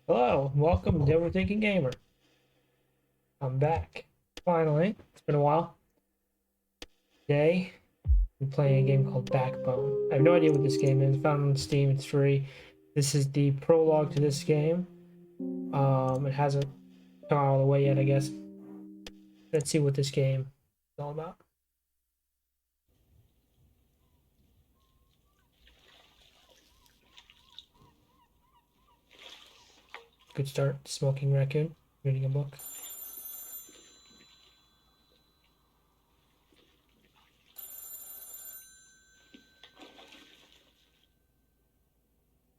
Hello, welcome to Overthinkinggamer. I'm back. Finally, it's been a while. Today, I'm playing a game called Backbone. I have no idea what this game is. Found on Steam, it's free. This is the prologue to this game. It hasn't come out all the way yet, I guess. Let's see what this game is all about. Good start. Smoking raccoon, reading a book.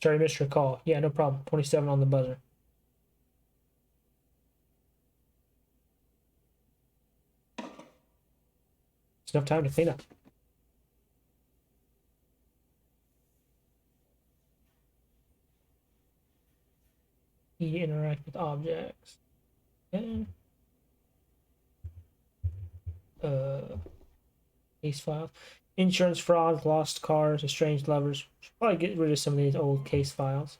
Sorry, missed your call. Yeah, no problem. 27 on the buzzer. It's enough time to clean up. Interact with objects. Okay. Case files. Insurance fraud, lost cars, estranged lovers. Should probably get rid of some of these old case files.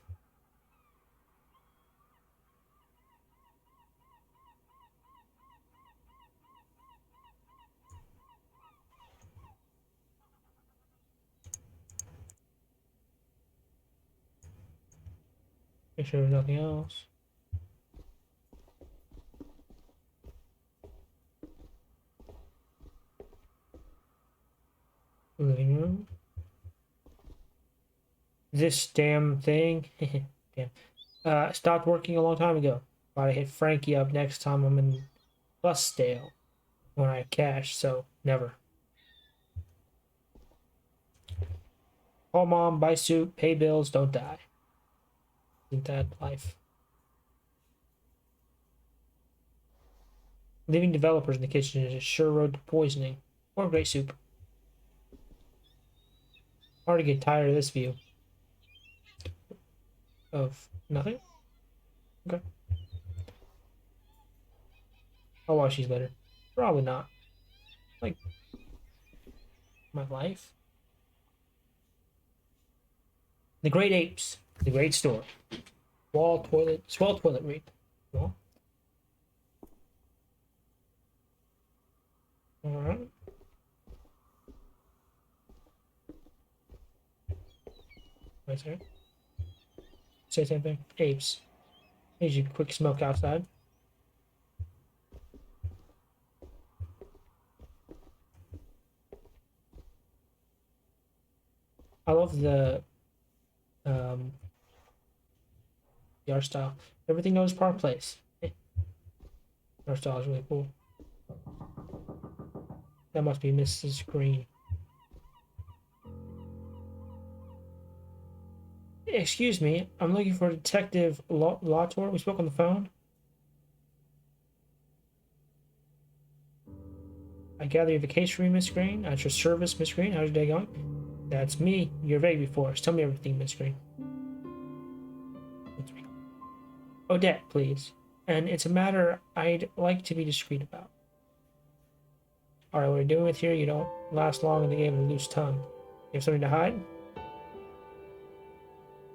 Make sure there's nothing else. Living room. This damn thing. Damn. Stopped working a long time ago. Gotta hit Frankie up next time I'm in Busdale when I have cash, so never. Call mom, buy soup, pay bills, don't die. Isn't that life? Leaving developers in the kitchen is a sure road to poisoning. Or great soup. Hard to get tired of this view. Of nothing? Okay. I'll wash these later. Probably not. Like, my life. The Great Apes. The Great Store. Swell toilet read. Well. Alright. Wait a second. Say something. Apes. Here's your quick smoke outside. I love um the art style. Everything knows Park Place. Art style is really cool. That must be Mrs. Green. Excuse me, I'm looking for Detective Latour. We spoke on the phone. I gather you have a case for me, Miss Green. At your service, Miss Green. How's your day going? That's me, your baby force. Tell me everything, Miss Green. Odette, please. And it's a matter I'd like to be discreet about. Alright, what are you doing with here? You don't last long in the game with a loose tongue. You have something to hide?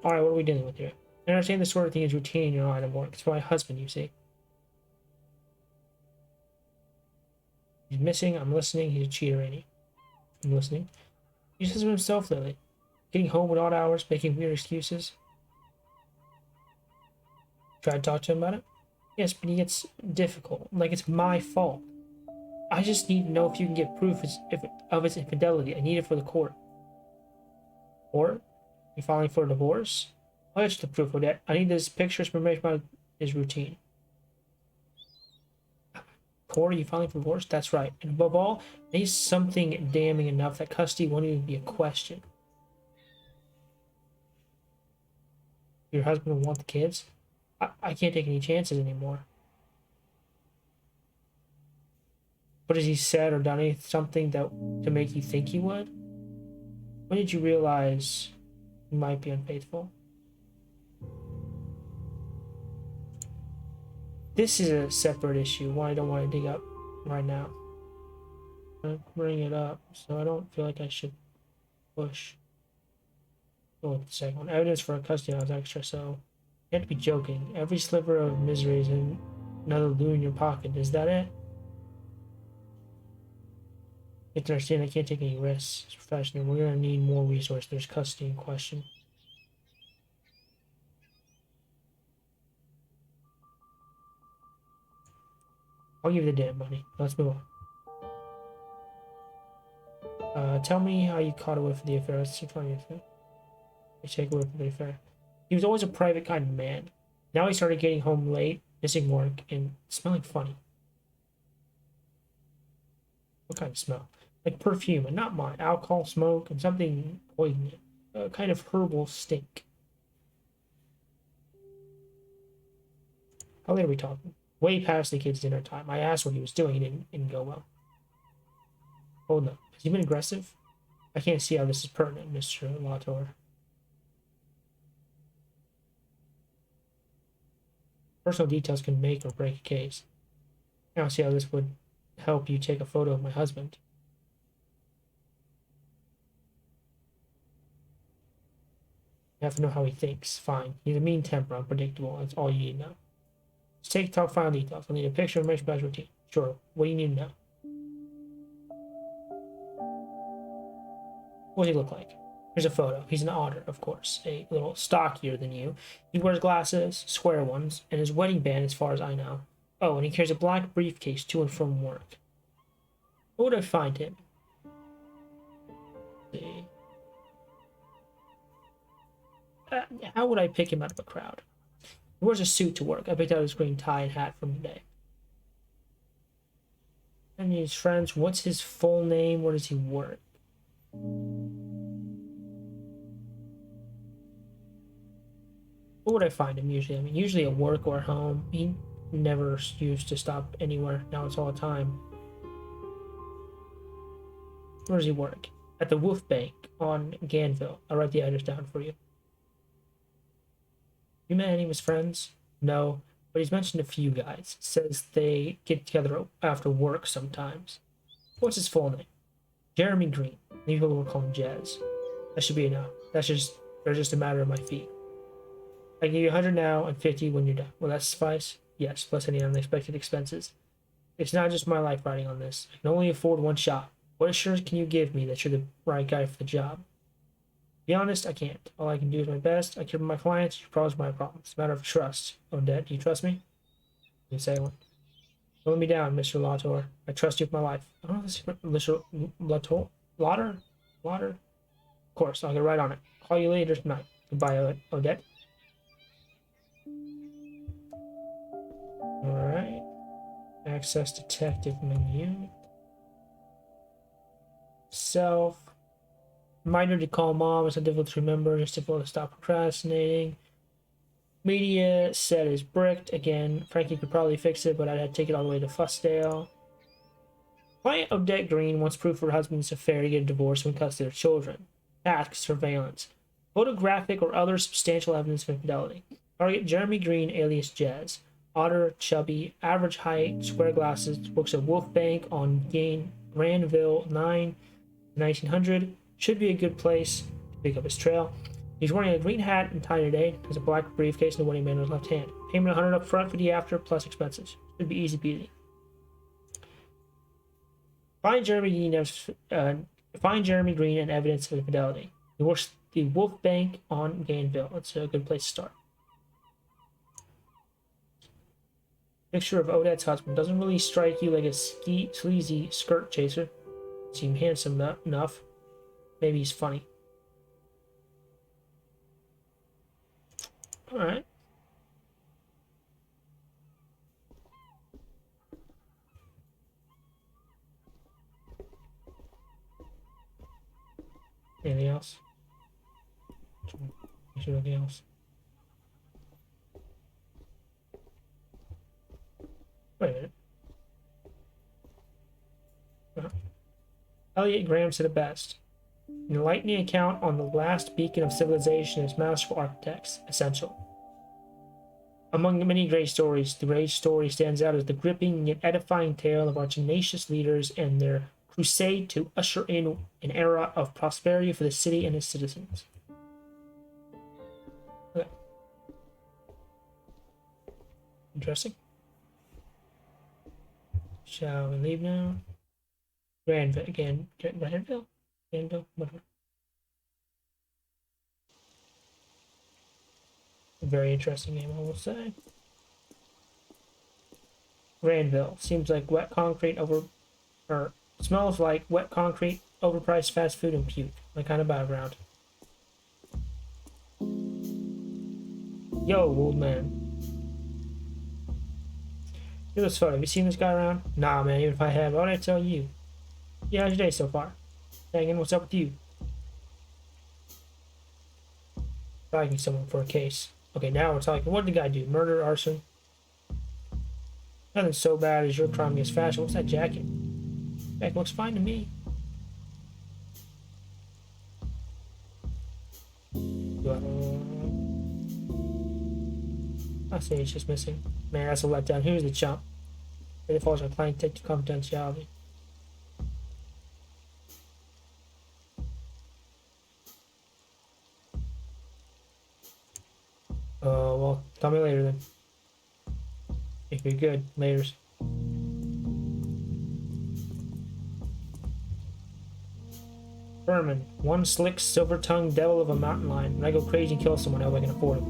Alright, what are we dealing with here? I understand this sort of thing is routine in your line of work. It's for my husband, you see. He's missing, I'm listening, he's a cheater, ain't he? I'm listening. He says to himself, Lily. Getting home at odd hours, making weird excuses. Try to talk to him about it? Yes, but he gets difficult. Like it's my fault. I just need to know if you can get proof of its infidelity. I need it for the court. Or, you filing for a divorce? I'll get you the proof of that. I need this picture information about his routine. Court, are you filing for divorce? That's right. And above all, I need something damning enough that custody won't even be a question. Your husband will want the kids? I can't take any chances anymore. But has he said or done something that to make you think he would? When did you realize he might be unfaithful? This is a separate issue, one I don't want to dig up right now. I'm bring it up, so I don't feel like I should push. Go with the second one. Evidence for a custody house extra, so can't be joking. Every sliver of misery is another loo in your pocket. Is that it? You have to understand I can't take any risks. It's professional. We're gonna need more resources. There's custody in question. I'll give you the damn money. Let's move on. Tell me how you caught away for the affair. Let's see if I take away from the affair. He was always a private kind of man. Now he started getting home late, missing work, and smelling funny. What kind of smell? Like perfume, and not mine. Alcohol, smoke, and something poignant. A kind of herbal stink. How late are we talking? Way past the kid's dinner time. I asked what he was doing. It didn't go well. Hold up. Has he been aggressive? I can't see how this is pertinent, Mr. Latour. Personal details can make or break a case. I don't see how this would help you take a photo of my husband. You have to know how he thinks. Fine. He's a mean temper, unpredictable. That's all you need to know. Just talk final details. I'll need a picture of my special routine. Sure. What do you need to know? What does he look like? Here's a photo. He's an otter, of course. A little stockier than you. He wears glasses, square ones, and his wedding band as far as I know. Oh, and he carries a black briefcase to and from work. Where would I find him? Let's see. How would I pick him out of a crowd? He wears a suit to work. I picked out his green tie and hat from today. And his friends, what's his full name? Where does he work? Where would I find him usually? I mean, usually at work or home. He never used to stop anywhere. Now it's all the time. Where does he work? At the Wolf Bank on Ganville. I'll write the address down for you. You met any of his friends? No, but he's mentioned a few guys. Says they get together after work sometimes. What's his full name? Jeremy Green. People will call him Jazz. That should be enough. They're just a matter of my feet. I give you 100 now and 50 when you're done. Will that suffice? Yes, plus any unexpected expenses. It's not just my life riding on this. I can only afford one shot. What assurance can you give me that you're the right guy for the job? To be honest, I can't. All I can do is my best. I care for my clients. Your problem's my problem. It's a matter of trust. Odette, do you trust me? You can say one. Don't let me down, Mr. Latour. I trust you with my life. I don't know the secret. Mr. Latour? Lauder? Of course, I'll get right on it. Call you later tonight. Goodbye, Odette. Alright. Access detective menu. Self. Reminder to call mom. It's not difficult to remember. It's difficult to stop procrastinating. Media set is bricked. Again, Frankie could probably fix it, but I'd have to take it all the way to Fussdale. Client Odette Green wants proof of her husband's affair to get a divorce when custody of their children. Task surveillance. Photographic or other substantial evidence of infidelity. Target Jeremy Green alias Jazz. Otter, chubby, average height, square glasses, works at Wolf Bank on Granville 9, 1900. Should be a good place to pick up his trail. He's wearing a green hat and tie today. Has a black briefcase and a wedding band in his left hand. Payment 100 up front, 50 after, plus expenses. Should be easy peasy. Find Jeremy Green and evidence of infidelity. He works the Wolf Bank on Ganville. It's a good place to start. Picture of Odette's husband doesn't really strike you like a sleazy skirt chaser. Seem handsome enough. Maybe he's funny. Alright. Anything else? Is there anything else? Wait a minute. Elliot Graham said it best. An enlightening account on the last beacon of civilization is masterful architects, essential. Among the many great stories, the great story stands out as the gripping yet edifying tale of our tenacious leaders and their crusade to usher in an era of prosperity for the city and its citizens. Okay. Interesting. Shall we leave now? Granville again. Granville? Granville? Whatever. A very interesting name, I will say. Granville. Seems like wet concrete over... Or smells like wet concrete, overpriced fast food, and puke. My kind of background. Yo, old man. Look at this photo. Have you seen this guy around? Nah, man. Even if I have, what did I tell you? Yeah, how's your day so far? Hanging, what's up with you? Dragging someone for a case. Okay, now we're talking. What did the guy do? Murder, arson? Nothing so bad as your crime against fashion. What's that jacket? Jacket looks fine to me. I see it's just missing. Man, that's a letdown. Who's the chump? It falls on client take to confidentiality. Well, tell me later then. If you're good, laters. Furman, one slick, silver-tongued devil of a mountain lion. When I go crazy and kill someone, I hope I can afford him.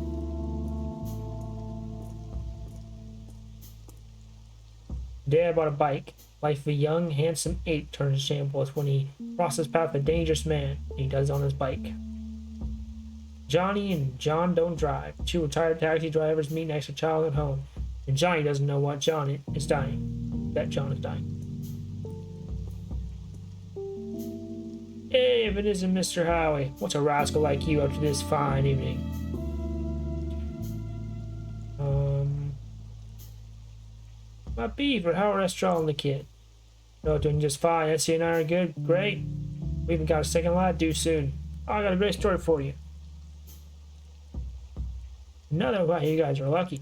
The day I bought a bike, life of a young, handsome ape turns shambles when he crosses the path of a dangerous man, and he does on his bike. Johnny and John don't drive. Two retired taxi drivers meet next to a child at home, and Johnny doesn't know what John is dying. That John is dying. Hey, if it isn't Mr. Howie, what's a rascal like you up to this fine evening? My beef at Howard Restaurant and the kid. No, doing just fine. Essie and I are good. Great. We even got a second lot due soon. Oh, I got a great story for you. Another one. You guys are lucky.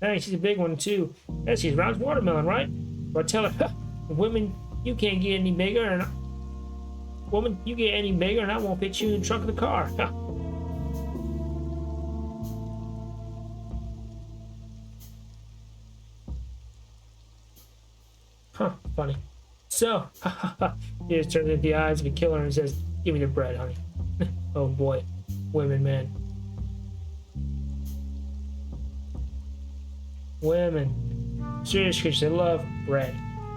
Thanks, she's a big one too. Essie's round watermelon, right? But I tell her, women, you can't get any bigger, and woman, you get any bigger, and I won't fit you in the trunk of the car. Huh, funny. So, he just turns into the eyes of a killer and says, give me the bread, honey. Oh boy, women, man. Women. Seriously, they love bread.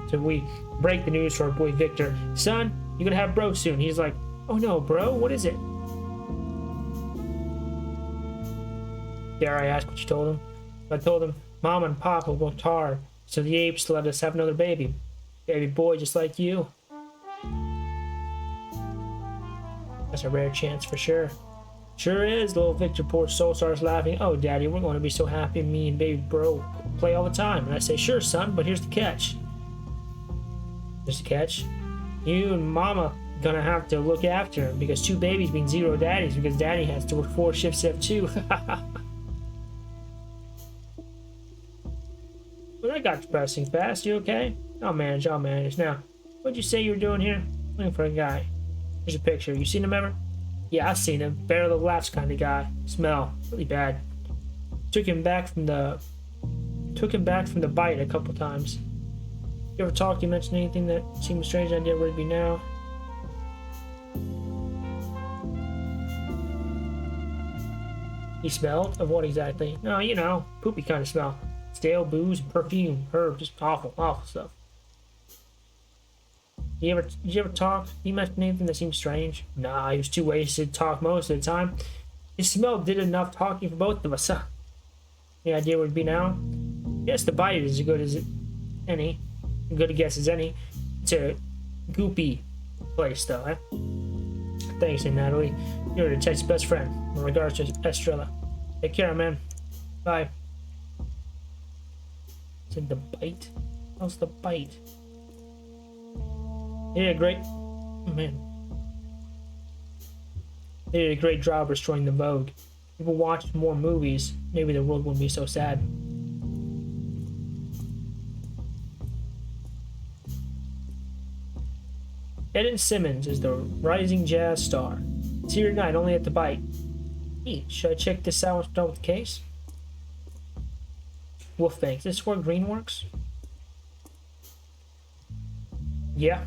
So we break the news to our boy Victor. Son, you're gonna have bro soon. He's like, oh no, bro, what is it? Dare I ask what you told him? I told him, Mom and Papa worked hard, so the apes let us have another baby. Baby boy just like you. That's a rare chance for sure. Sure is, little Victor, poor soul, starts laughing. Oh, Daddy, we're going to be so happy. Me and baby bro play all the time. And I say, sure, son, but here's the catch. Here's the catch. You and Mama gonna have to look after him because two babies mean zero daddies because Daddy has to work 4 shifts too. Well, that got depressing fast. You okay? I'll manage. Now, what'd you say you were doing here? Looking for a guy. Here's a picture. You seen him ever? Yeah, I've seen him. Bear the laughs kind of guy. Smell really bad. Took him back from the bite a couple times. You ever talk? You mentioned anything that seemed strange? Idea where he'd be now. He smelled of what exactly? No, you know, poopy kind of smell. Stale booze, perfume, herb, just awful stuff. Did you ever talk? You mention anything that seemed strange? Nah, he was too wasted to talk most of the time. His smell did enough talking for both of us, huh? Any idea where it'd be now? Yes, the bite is as good as any. As good a guess as any. It's a goopy place, though, eh? Thanks, Natalie. You're the detective's best friend. In regards to Estrella. Take care, man. Bye. Is it the bite? How's the bite? Yeah, great. Oh, man. They did a great job restoring the Vogue. If people watched more movies, maybe the world wouldn't be so sad. Eden Simmons is the rising jazz star. It's here tonight, only at the Bite. Hey, should I check this out once I'm done with the case? Wolf Bank. Is this where green works? Yeah.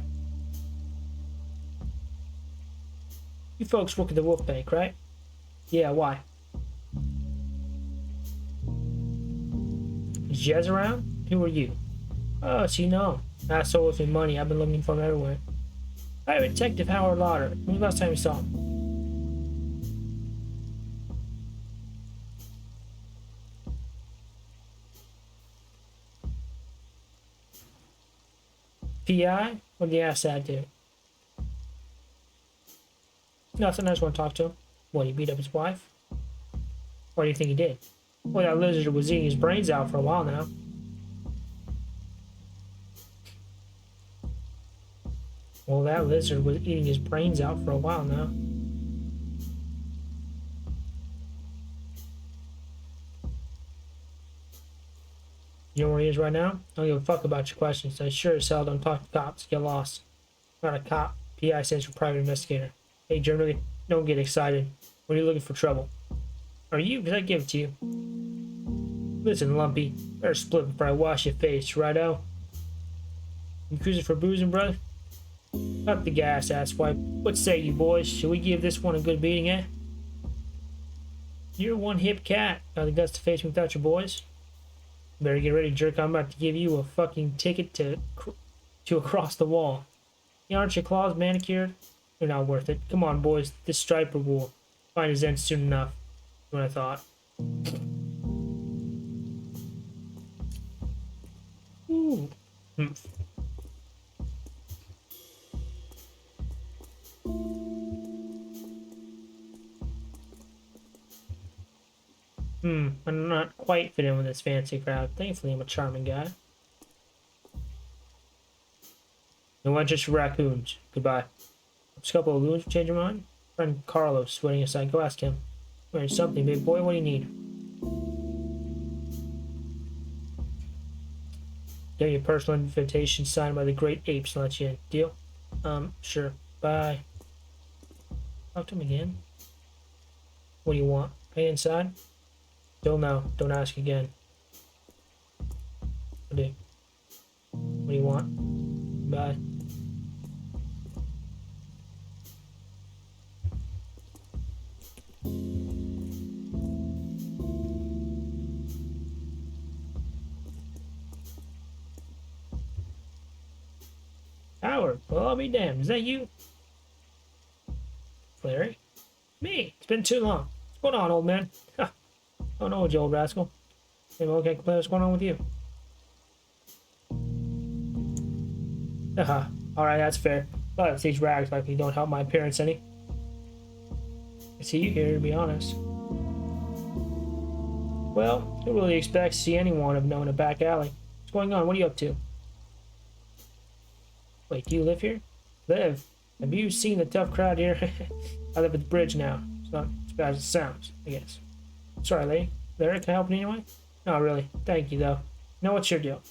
You folks work at the Wolf Bank, right? Yeah, why? Is Jez around? Who are you? Oh, so you know. Asshole with me money. I've been looking for him everywhere. Hi, Detective Howard Lauder. When was the last time you saw him? PI? What did the ass that do? Nothing, I just want to talk to him. What, he beat up his wife? What do you think he did? Well, that lizard was eating his brains out for a while now. Well, that lizard was eating his brains out for a while now. You know where he is right now? I don't give a fuck about your questions. I sure as hell don't talk to cops. Get lost. I'm not a cop. PI stands for private investigator. Hey, generally, don't get excited when you're looking for trouble. Are you? Because I give it to you. Listen, Lumpy. Better split before I wash your face, righto? You cruising for boozing, brother? Up the gas, asswipe. What say you, boys? Should we give this one a good beating, eh? You're one hip cat. Got the guts to face me without your boys? Better get ready, jerk. I'm about to give you a fucking ticket to across the wall. Aren't your claws manicured? They're not worth it. Come on, boys. This striper will find his end soon enough. What I thought. Ooh. I'm not quite fit in with this fancy crowd. Thankfully, I'm a charming guy. No one just raccoons. Goodbye. Just a couple of loons change your mind? Friend Carlos sweating aside. Go ask him. Wearing something, big boy. What do you need? Get your personal invitation signed by the great apes and let you in. Deal? Sure. Bye. Talk to him again. What do you want? Hey, inside? Still no. Don't ask again. What do you want? Bye. Howard, well, I'll be damned. Is that you? Larry? Me. It's been too long. What's going on, old man? Oh no, you old rascal. Maybe okay, play. What's going on with you? Haha. Alright, that's fair. But these rags likely don't help my appearance any. I see you here, to be honest. Well, who really expects to see anyone of known a back alley? What's going on? What are you up to? Wait, do you live here? Live? Have you seen the tough crowd here? I live at the bridge now. It's not as bad as it sounds, I guess. Sorry, lady. Larry, can I help in any way? Not really. Thank you, though. Now, what's your deal?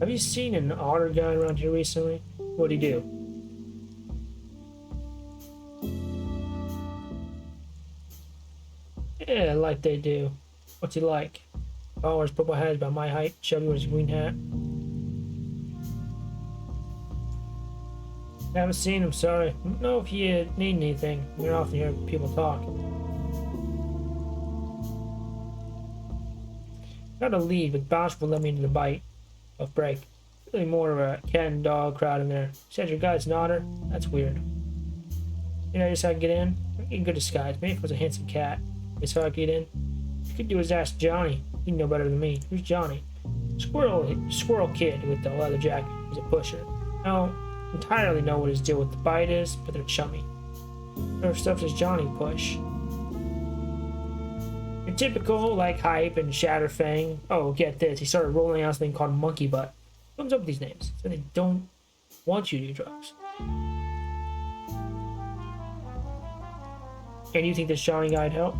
Have you seen an otter guy around here recently? What'd he do? Yeah, like they do. What's he like? Oh, his purple hat is about my height. Chubby with his green hat. Haven't seen him, sorry. I don't know if you need anything. You often hear people talk. Got a lead, but Bosch will let me into the bite of break. Really more of a cat and dog crowd in there. Said your guy's an otter? That's weird. You know, just how I get in? In good disguise. Maybe if it was a handsome cat. That's how I get in. You could do is ask Johnny. You know better than me. Who's Johnny? Squirrel kid with the leather jacket. He's a pusher. I don't entirely know what his deal with the bite is, but they're chummy. What stuff does Johnny push? Your typical, like, hype and Shatterfang. Oh, get this. He started rolling out something called Monkey Butt. What comes up with these names? So they don't want you to do drugs. And you think this Johnny guy'd help?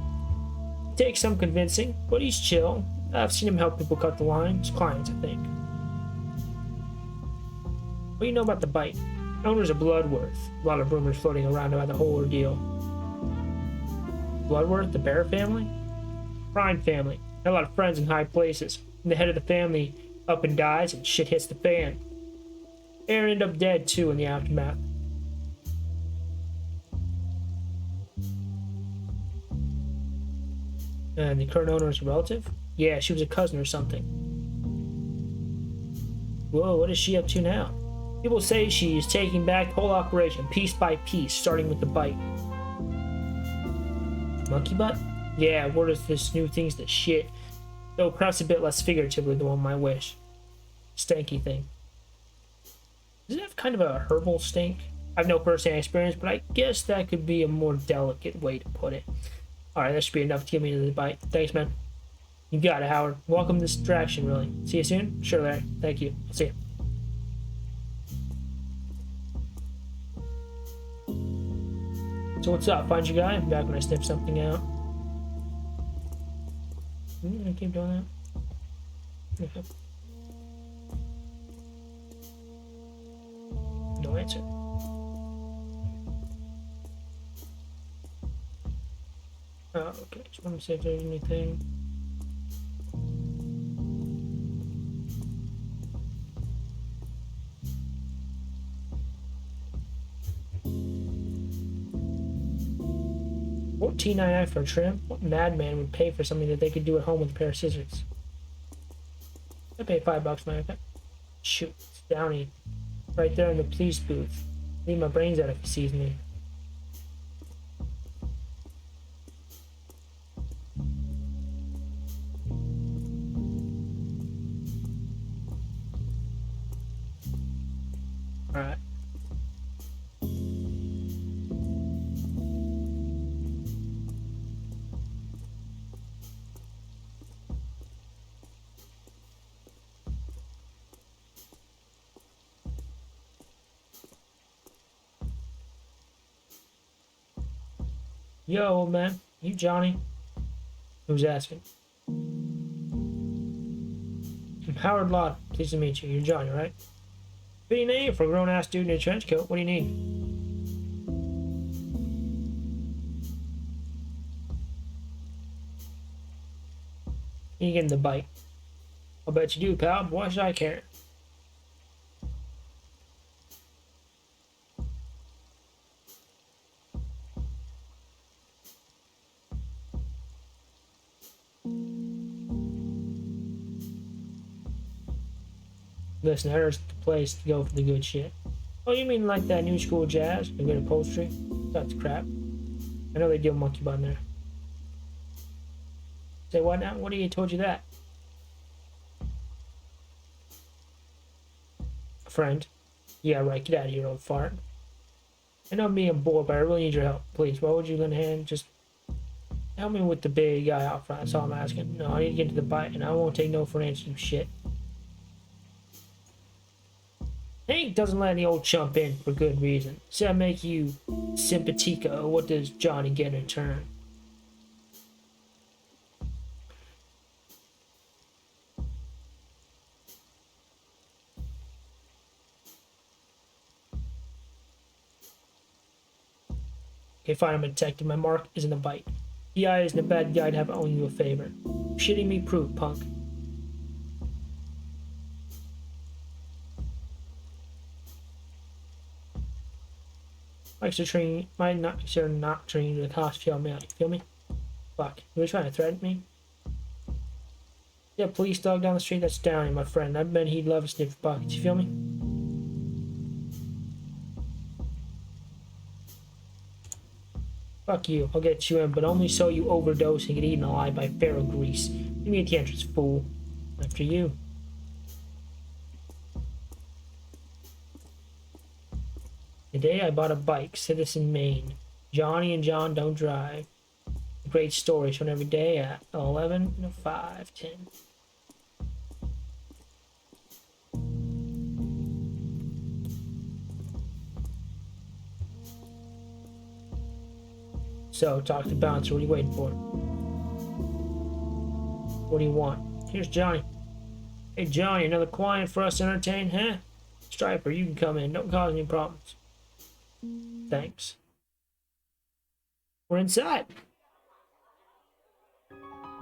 Takes some convincing, but he's chill. I've seen him help people cut the line. His clients, I think. What do you know about the bite? Owners of Bloodworth. A lot of rumors floating around about the whole ordeal. Bloodworth, the Bear family? Prime family. Had a lot of friends in high places. And the head of the family up and dies, and shit hits the fan. Aaron ended up dead too in the aftermath. And the current owner is a relative? Yeah, she was a cousin or something. Whoa, what is she up to now? People say she's taking back the whole operation piece by piece, starting with the bite. Monkey butt? Yeah, what is this new thing's the shit? Though perhaps a bit less figuratively than one might wish. Stanky thing. Does it have kind of a herbal stink? I have no first-hand experience, but I guess that could be a more delicate way to put it. Alright, that should be enough to get me to the bite. Thanks, man. You got it, Howard. Welcome to this distraction, really. See you soon? Sure, Larry. Thank you. I'll see you. So what's up? Find your guy? Back when I sniffed something out. I keep doing that. Okay. No answer. Oh, okay. Just want to see if there's anything. $14.99 for a trim? What madman would pay for something that they could do at home with a pair of scissors? I pay $5, man. Shoot, it's Downey. Right there in the police booth. Leave my brains out if he sees me. Alright. Yo, old man. You Johnny? Who's asking? I'm Howard Lott. Pleased to meet you. You're Johnny, right? Fitting name for a grown-ass dude in a trench coat. What do you need? You getting the bite? I'll bet you do, pal. Why should I care? Listen, there's the place to go for the good shit. Oh, you mean like that new school jazz? A good upholstery? That's crap. I know they deal monkey bun there. Say what now? What do you told you that? A friend? Yeah, right. Get out of here, old fart. I know I'm being bored, but I really need your help. Please, why would you lend a hand? Just help me with the big guy out front. That's all I'm asking. No, I need to get to the bite, and I won't take no for an answer to shit. Hank doesn't let any old chump in for good reason. Say I make you simpatica, what does Johnny get in return? Okay, fine, I'm a detective. My mark isn't a bite. PI isn't a bad guy to have owing you a favor. Shitting me proof, punk. Might not consider not turning you to the cost you me out. You feel me? Fuck. You were trying to threaten me? Yeah, police dog down the street, that's Downey, my friend. I bet he'd love a sniff of buckets. You feel me? Fuck you. I'll get you in, but only so you overdose and get eaten alive by feral grease. Meet me at the entrance, fool. After you. Today I bought a bike, Citizen Maine. Johnny and John don't drive. Great story shown every day at 11, no, 5, 10. So, talk to bouncer. What are you waiting for? What do you want? Here's Johnny. Hey, Johnny, another client for us to entertain, huh? Striper, you can come in. Don't cause any problems. Thanks. We're inside.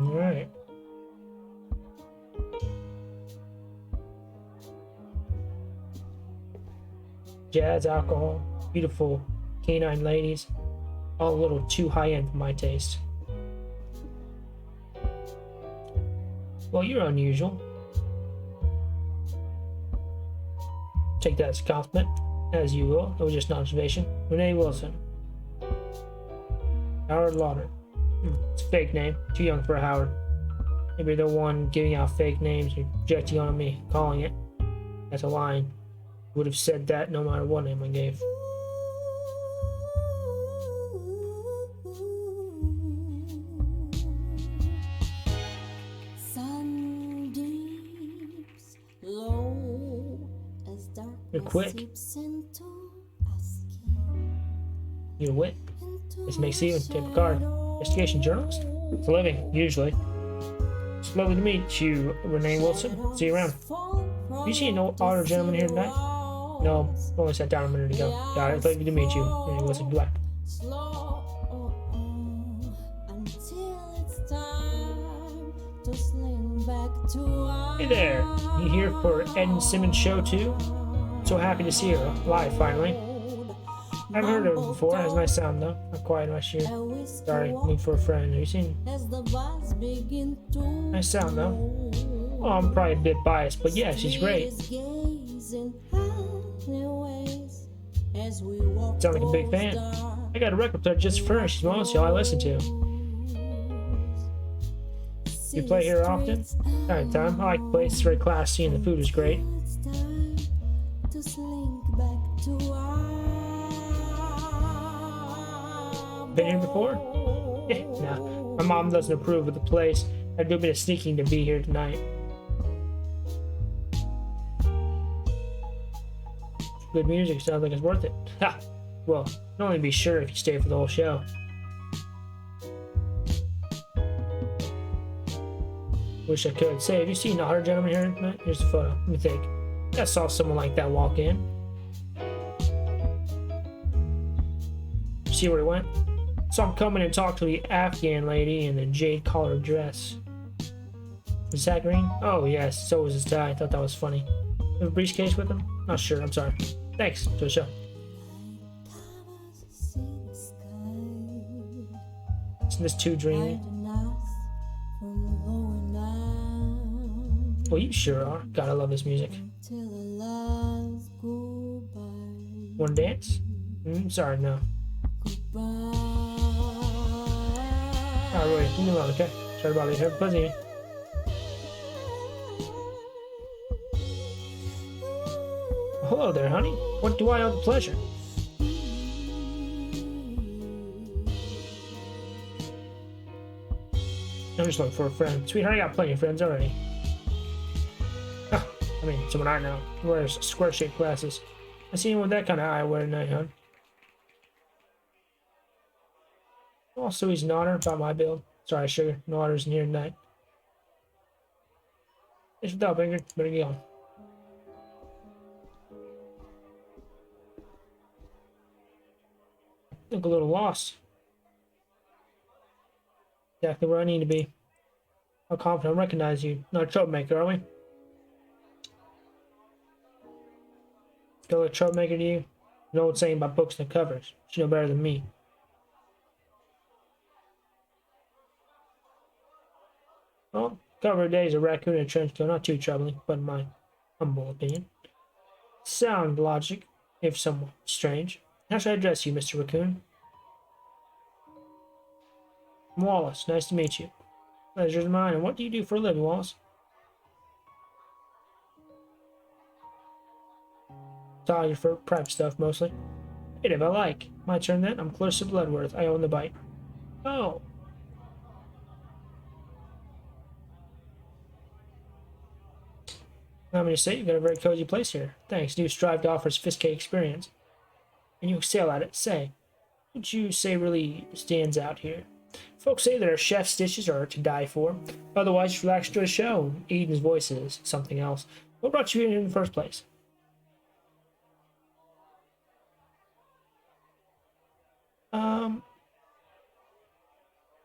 Alright. jazz, alcohol, beautiful canine ladies, all a little too high-end for my taste. Well, you're unusual. Take that as a compliment, as you will. It was just an observation. Renee Wilson. Howard Lauder. It's a fake name. Too young for a Howard. Maybe the one giving out fake names and projecting on me, calling it. That's a line. Would have said that no matter what name I gave. You're quick. You're wit. This makes you take a card. Investigation journalist. It's a living, usually. It's lovely to meet you, Renee Wilson. See you around. Have you seen no older gentleman here tonight? No, only sat down a minute ago. Got it. Lovely to meet you, Renee Wilson. Goodbye. Hey there. You here for Ed Simmons' show too? So happy to see her live finally. I haven't heard of her before. It has a nice sound though. Not quiet last year. Sorry, looking for a friend. Have you seen? Nice sound though. Oh, I'm probably a bit biased, but yeah, she's great. Sound like a big fan. I got a record player just for her. She's mostly all I listen to. You play here often? Time to time. I like the place. It's very classy and the food is great. Been here before? Yeah, nah. My mom doesn't approve of the place. I'd do a bit of sneaking to be here tonight. Good music, sounds like it's worth it. Ha! Well, you can only be sure if you stay for the whole show. Wish I could. Say, have you seen the other gentleman here tonight? Here's the photo. Let me think. I saw someone like that walk in. See where he went? Saw him come in and talk to the Afghan lady in the jade collar dress. Was that green? Oh yes, so was his tie. I thought that was funny. Have a briefcase with him? Not sure, I'm sorry. Thanks, to the show. Isn't this too dreamy? Well, you sure are. God, I love this music. Wanna dance? Sorry, no. Alright, leave me alone, okay? Sorry about it. Have a pleasant evening. Hello there, honey. What do I owe the pleasure? I'm just looking for a friend. Sweetheart, I got plenty of friends already. Oh, I mean, someone I know. Wears square-shaped glasses. I see him with that kind of eyewear tonight, hon. Also, he's an otter about my build. Sorry, sugar. No otters in here tonight. Thanks for the help, Ingrid. Better get on. Look a little lost. Exactly where I need to be. How confident I recognize you. Not a troublemaker, are we? Go a troublemaker to you? You know what's saying about books and covers. You know better than me. Well, cover of day is a raccoon in a trench coat. Not too troubling, but in my humble opinion. Sound logic, if somewhat strange. How should I address you, Mr. Raccoon? Wallace, nice to meet you. Pleasure's mine. And what do you do for a living, Wallace? Photographer, private stuff mostly. Hey, if I like. My turn then. I'm Clarissa Bloodworth. I own the bite. Oh. I'm going to say you've got a very cozy place here. Thanks. You strive to offer a sophisticated experience. And you excel at it. Say, what you say really stands out here? Folks say that our chef's dishes are to die for. Otherwise, just relax to the show. Eden's voice is something else. What brought you here in the first place?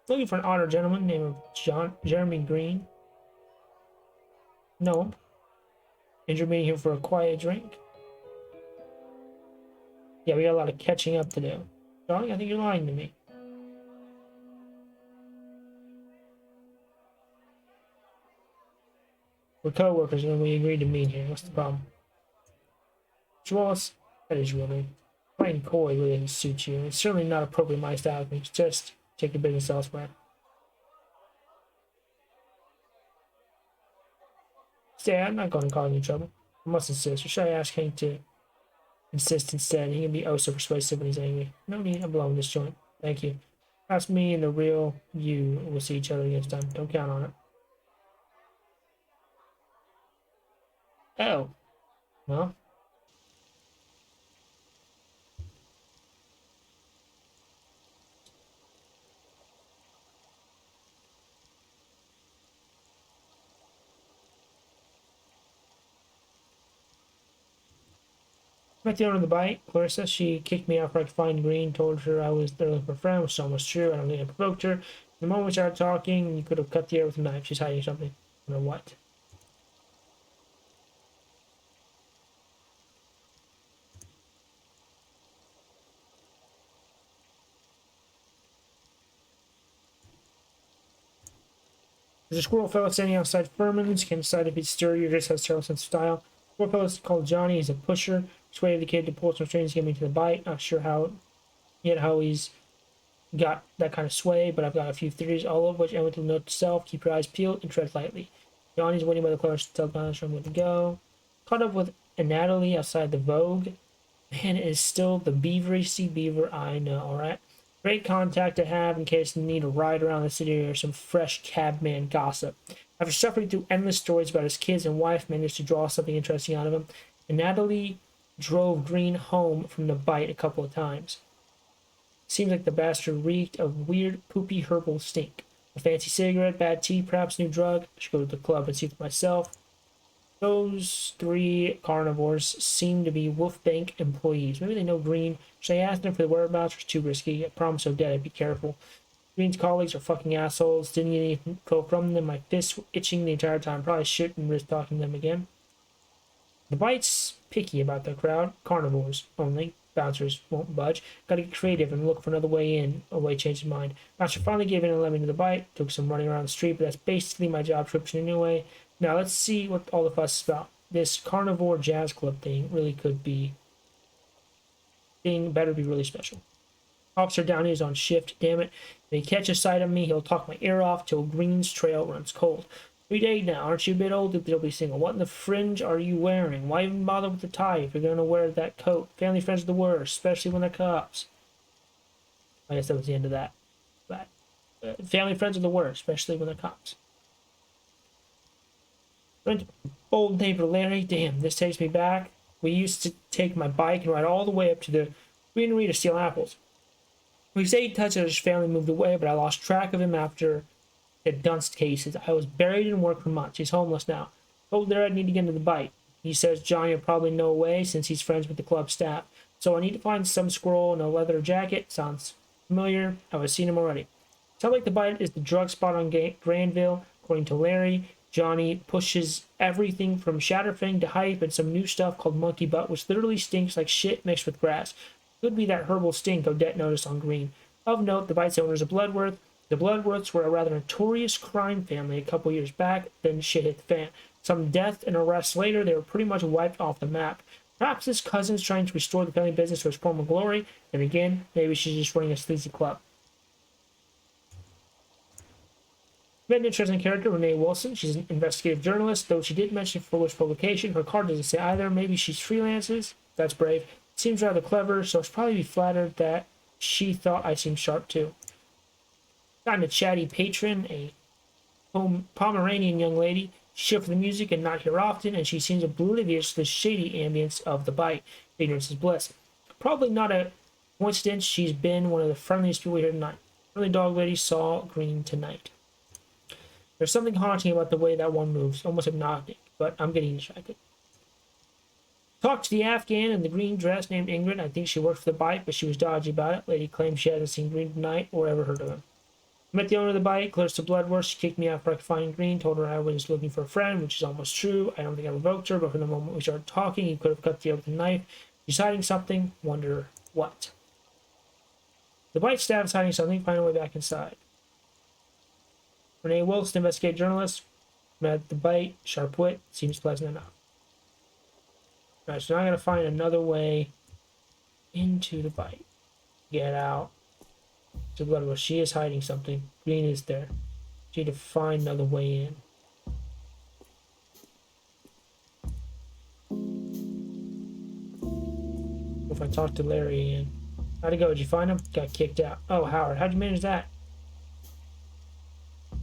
Looking for an otter gentleman named Jeremy Green. No. And you're meeting him for a quiet drink? Yeah, we got a lot of catching up to do. Darling, I think you're lying to me. We're co-workers when we agreed to meet here. What's the problem? Wallace, that is your name. Playing coy really doesn't suit you. It's certainly not appropriate my style. Just take your business elsewhere. Stay, I'm not going to cause any trouble. I must insist. Or should I ask Hank to insist instead? He can be oh so persuasive when he's angry. No need, I'm blowing this joint. Thank you. Perhaps me and the real you will see each other next time. Don't count on it. Oh. Well, met the owner of the bite, Clarissa. She kicked me out for I could find Green, told her I was there looking for a friend, which is almost true. I don't think I provoked her. The moment we started talking, you could have cut the air with a knife. She's hiding something. I don't know what. There's a squirrel fellow standing outside Furman's. Can't decide if he's sturdy or just has terrible sense of style. Squirrel fellow's called Johnny. He's a pusher. Persuaded the kid to pull some strings to get me to the bite. Not sure how he's got that kind of sway, but I've got a few theories, all of which end with the note to self: keep your eyes peeled and tread lightly. Johnny's waiting by the close teleconference room to go. Caught up with Natalie outside the Vogue. Man, it is still the beavery beaver I know, alright? Great contact to have in case you need a ride around the city or some fresh cabman gossip. After suffering through endless stories about his kids and wife, managed to draw something interesting out of him, and Natalie drove Green home from the bite a couple of times. Seems like the bastard reeked of weird, poopy herbal stink. A fancy cigarette, bad tea, perhaps new drug. I should go to the club and see for myself. Those three carnivores seem to be Wolf Bank employees. Maybe they know Green. Should I ask them for the whereabouts? Or too risky? I promise so dead I'd be careful. Green's colleagues are fucking assholes. Didn't get any info from them. My fists were itching the entire time. Probably shouldn't risk talking to them again. The Bite's picky about their crowd. Carnivores only. Bouncers won't budge. Gotta get creative and look for another way in. A way changed his mind. Bouncer finally gave in and let me to the Bite. Took some running around the street, but that's basically my job description anyway. Now let's see what all the fuss is about. This carnivore jazz club thing really could be better be really special. Officer Downey is on shift, damn it. If he catches sight of me, he'll talk my ear off till Green's trail runs cold. 3 days now, aren't you a bit old to be single? What in the fringe are you wearing? Why even bother with the tie if you're gonna wear that coat? Family friends are the worst, especially when they're cops. I guess that was the end of that. But family friends are the worst, especially when they're cops. Old neighbor Larry, damn, this takes me back. We used to take my bike and ride all the way up to the greenery to steal apples. We stayed in touch as his family moved away, but I lost track of him after the Dunst cases. I was buried in work for months. He's homeless now. Told Larry I'd need to get into the bite. He says Johnny will probably know a way since he's friends with the club staff. So I need to find some squirrel in a leather jacket. Sounds familiar. I've seen him already. Sounds like the bite is the drug spot on Granville, according to Larry. Johnny pushes everything from Shatterfang to Hype and some new stuff called Monkey Butt, which literally stinks like shit mixed with grass. Could be that herbal stink Odette noticed on Green. Of note, the Bite's owner is a Bloodworth. The Bloodworths were a rather notorious crime family a couple years back, then shit hit the fan. Some death and arrests later, they were pretty much wiped off the map. Perhaps this cousin's trying to restore the family business to its former glory, and again, maybe she's just running a sleazy club. Met an interesting character, Renee Wilson. She's an investigative journalist, though she did mention for which publication. Her card doesn't say either. Maybe she's freelances. That's brave. Seems rather clever, so it's probably be flattered that she thought I seemed sharp too. Gotten a chatty patron, a Pomeranian young lady. She's here for the music and not here often, and she seems oblivious to the shady ambience of the bite. Ignorance is bliss. Probably not a coincidence she's been one of the friendliest people here tonight. Early dog lady saw Green tonight. There's something haunting about the way that one moves, almost hypnotic, but I'm getting distracted. Talked to the Afghan in the green dress named Ingrid. I think she worked for the bite, but she was dodgy about it. Lady claims she hasn't seen Green tonight or ever heard of him. Met the owner of the bite, close to Bloodworth. She kicked me out for I could find Green, told her I was looking for a friend, which is almost true. I don't think I provoked her, but from the moment we started talking, he could have cut the air with a knife. She's hiding something. Wonder What? The bite staff is hiding something. Find a way back inside. Renee Wilson, investigative journalist. Met the bite. Sharp wit. Seems pleasant enough. Alright, so now I gotta find another way into the bite. Get out. So blood. Well, she is hiding something. Green is there. She need to find another way in. If I talk to Larry again. How'd it go? Did you find him? Got kicked out. Oh, Howard, how'd you manage that?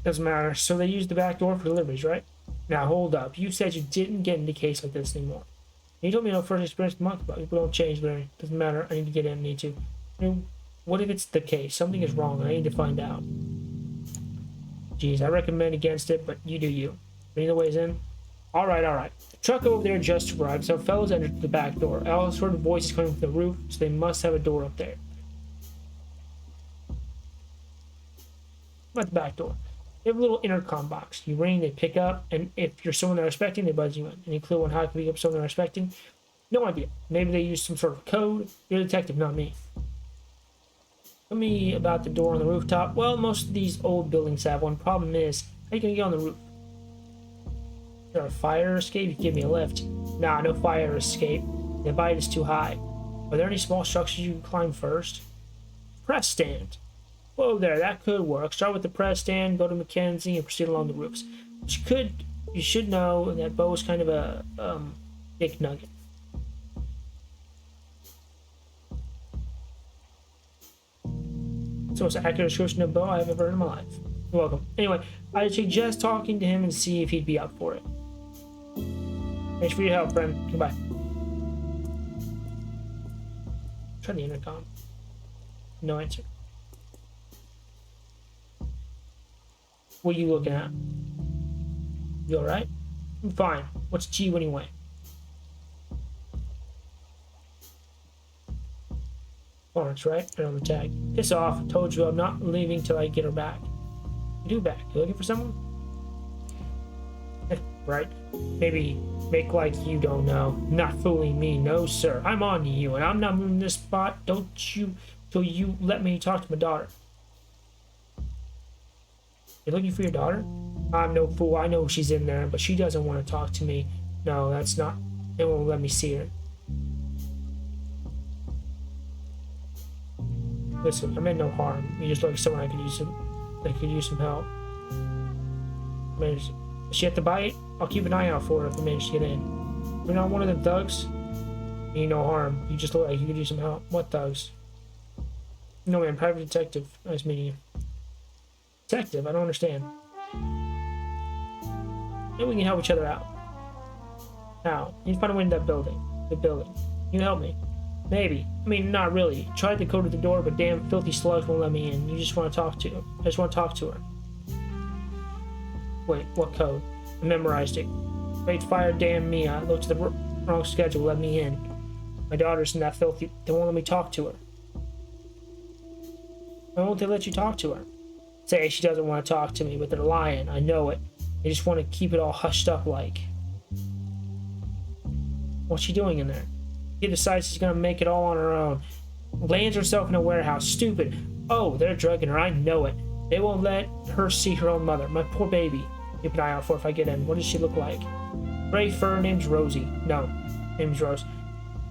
Doesn't matter. So they used the back door for deliveries, right? Now hold up. You said you didn't get into a case like this anymore. You told me no first experience with monkey bug. People don't change, Larry. Doesn't matter. I need to get in. I need to. I mean, what if it's the case? Something is wrong. I need to find out. Jeez, I recommend against it, but you do you. Any other ways in? All right, all right. The truck over there just arrived. Some fellows entered the back door. I also heard voices coming from the roof, so they must have a door up there. At the back door. They have a little intercom box. You ring, they pick up, and if you're someone they're expecting, they buzz you in. Any clue on how to pick up someone they're expecting? No idea. Maybe they use some sort of code. You're a detective, not me. Tell me about the door on the rooftop. Well, most of these old buildings have one. Problem is, how are you going to get on the roof? Is there a fire escape? You give me a lift. Nah, no fire escape. The bite is too high. Are there any small structures you can climb first? Press stand. Whoa there, that could work. Start with the press stand, go to Mackenzie, and proceed along the roofs. You should know that Bo is kind of a dick nugget. So it's an accurate description of Bo I've ever heard in my life. You're welcome. Anyway, I suggest talking to him and see if he'd be up for it. Thanks for your help, friend. Goodbye. Try the intercom. No answer. What are you looking at? You alright? I'm fine. What's G anyway? Lawrence, right? And on the tag. Piss off. Told you I'm not leaving till I get her back. You do back. You looking for someone? Right? Maybe make like you don't know. Not fooling me. No, sir. I'm on to you, and I'm not moving this spot. Don't you till you let me talk to my daughter. You're looking for your daughter? I'm no fool. I know she's in there, but she doesn't want to talk to me. No, that's not. They won't let me see her. Listen, I meant no harm. You just look like someone I could use some help. Is she at the bite? I'll keep an eye out for her if I manage to get in. You're not one of the thugs? You no harm. You just look like you could use some help. What thugs? No man, private detective. Nice meeting you. Detective? I don't understand. Maybe we can help each other out. How? You need to find a way into that building. The building. Can you help me? Maybe. I mean, not really. Tried the code at the door, but damn filthy slugs won't let me in. You just want to talk to her. I just want to talk to her. Wait, what code? I memorized it. Great fire, damn me. I looked at the wrong schedule. Let me in. My daughter's in that filthy. They won't let me talk to her. Why won't they let you talk to her? Say she doesn't want to talk to me, but they're lying. I know it. They just want to keep it all hushed up like. What's she doing in there? She decides she's gonna make it all on her own. Lands herself in a warehouse. Stupid. Oh, they're drugging her. I know it. They won't let her see her own mother. My poor baby. Keep an eye out for her if I get in. What does she look like? Gray fur, name's Rosie. No, name's Rose.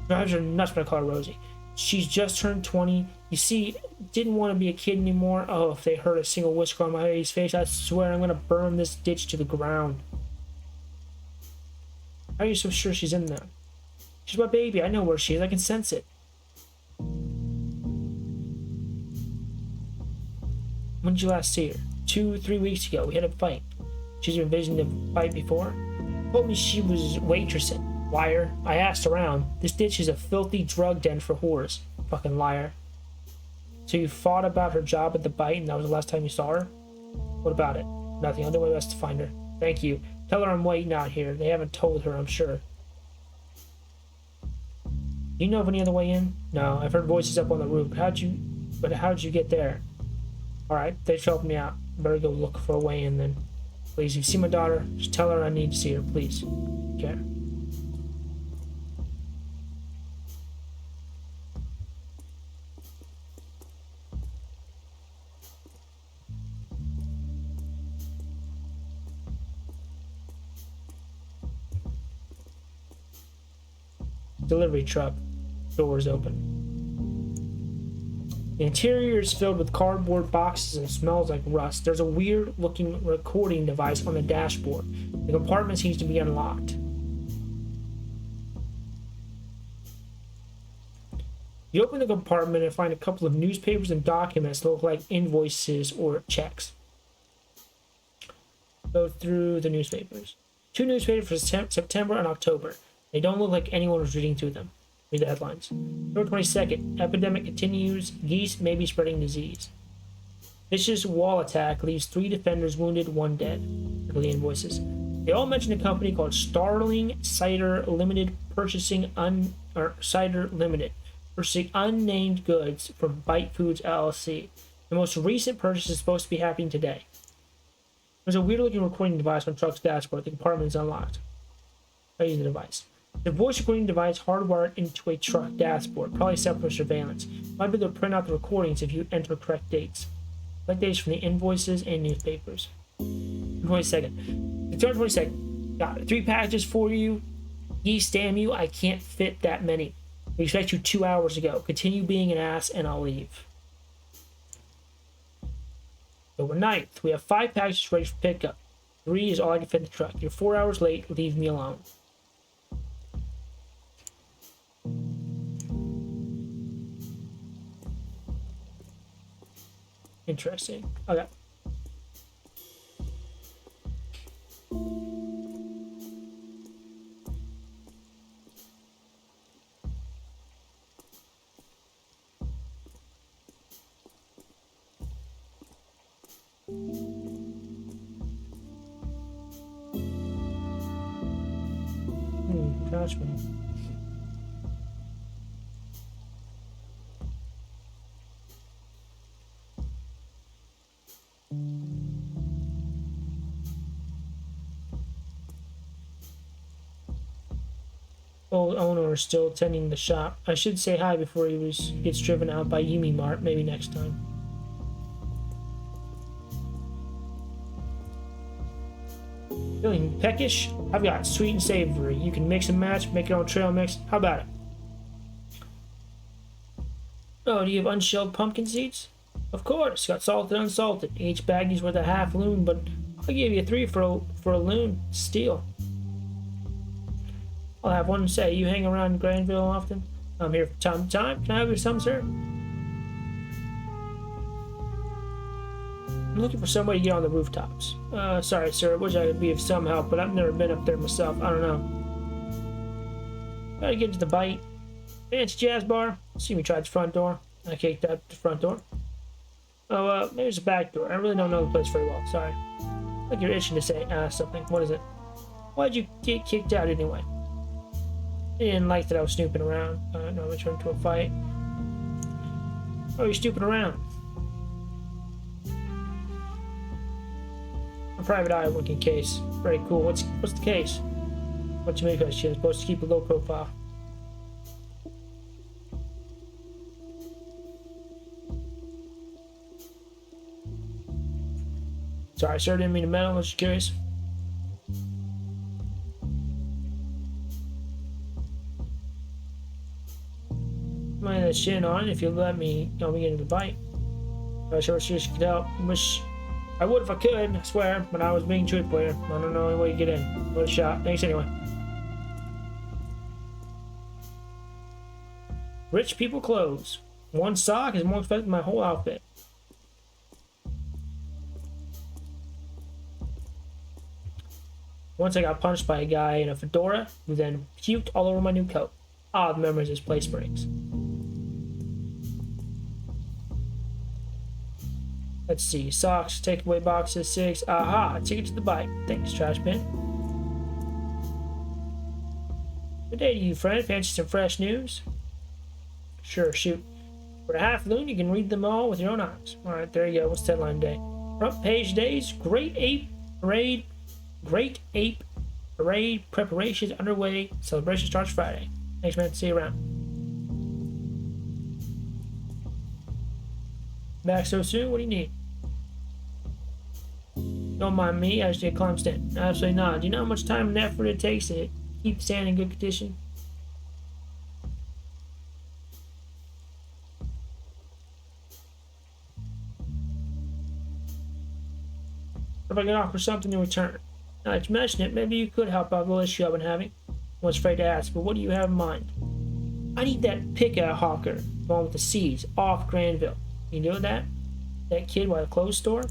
Drives her nuts when I call her Rosie. She's just turned 20. You see, didn't want to be a kid anymore. Oh, if they heard a single whisker on my baby's face, I swear I'm gonna burn this ditch to the ground. How are you so sure she's in there? She's my baby. I know where she is. I can sense it. When did you last see her? 2-3 weeks ago. We had a fight. She's been visiting the fight before. Told me she was waitressing. Liar. I asked around. This ditch is a filthy drug den for whores. Fucking liar. So you fought about her job at the bite and that was the last time you saw her? What about it? Nothing. I'll do my best to find her. Thank you. Tell her I'm waiting out here. They haven't told her, I'm sure. Do you know of any other way in? No, I've heard voices up on the roof. How'd you get there? Alright, they've helped me out. Better go look for a way in then. Please, if you see my daughter, just tell her I need to see her, please. Okay. Delivery truck. Doors open. The interior is filled with cardboard boxes and smells like rust. There's a weird looking recording device on the dashboard. The compartment seems to be unlocked. You open the compartment and find a couple of newspapers and documents that look like invoices or checks. Go through the newspapers. 2 newspapers for September and October. They don't look like anyone was reading through them. Read the headlines. October 22nd. Epidemic continues. Geese may be spreading disease. Vicious wall attack leaves 3 defenders wounded, 1 dead. Look at the invoices. They all mention a company called Starling Cider Limited purchasing unnamed goods from Bite Foods LLC. The most recent purchase is supposed to be happening today. There's a weird-looking recording device on the truck's dashboard. The compartment is unlocked. I use the device. The voice recording device hardwired into a truck dashboard, probably set for surveillance. Might be able to print out the recordings if you enter correct dates. Like dates from the invoices and newspapers. 22nd. September 22nd. Got it. 3 packages for you. Geese, damn you, I can't fit that many. We expect you 2 hours ago. Continue being an ass and I'll leave. October 9th. We have 5 packages ready for pickup. 3 is all I can fit in the truck. You're 4 hours late. Leave me alone. Interesting. Okay. Trash man. Old owner is still attending the shop. I should say hi before he gets driven out by Yumi Mart. Maybe next time. Feeling peckish? I've got sweet and savory. You can mix and match, make your own trail mix. How about it? Oh, do you have unshelled pumpkin seeds? Of course. Got salted and unsalted. Each baggie's worth a half loon, but I'll give you 3 for a loon. Steal. I'll have one say. You hang around Granville often? I'm here from time to time. Can I have you some, sir? I'm looking for somebody to get on the rooftops. Sorry, sir. Wish I could be of some help, but I've never been up there myself. I don't know. Gotta get to the bite. Fancy jazz bar. See me try the front door. I kicked out the front door. Oh, maybe it's a back door. I really don't know the place very well. Sorry. Like you're itching to say something. What is it? Why'd you get kicked out anyway? They didn't like that I was snooping around. No, we turned into a fight. Oh, you're snooping around. A private eye looking case. Very cool. What's the case? What's your makeup? She's supposed to keep a low profile. Sorry, sir. Didn't mean to meddle. I was just curious. Mind that shit on if you let me get into the bite. I sure she could help. Wish I would if I could, I swear, but I was being truthful here. I don't know any way to get in. What a shot. Thanks anyway. Rich people clothes. 1 sock is more expensive than my whole outfit. Once I got punched by a guy in a fedora who then puked all over my new coat. Odd memories this place brings. Let's see. Socks, takeaway boxes, 6. Aha! Ticket to the bike. Thanks, trash bin. Good day to you, friend. Fancy some fresh news? Sure, shoot. For a half loon, you can read them all with your own eyes. Alright, there you go. What's the headline today? Front page days. Great Ape Parade preparations underway. Celebration starts Friday. Thanks, man. See you around. Back so soon? What do you need? Don't mind me. I just need a climb stand. Absolutely not. Do you know how much time and effort it takes to keep the stand in good condition? if I can offer something in return. Now that you mention it, maybe you could help out the issue I've been having. I was afraid to ask, but what do you have in mind? I need that pick-a hawker, the one with the seeds, off Granville. You know that? That kid by the clothes store?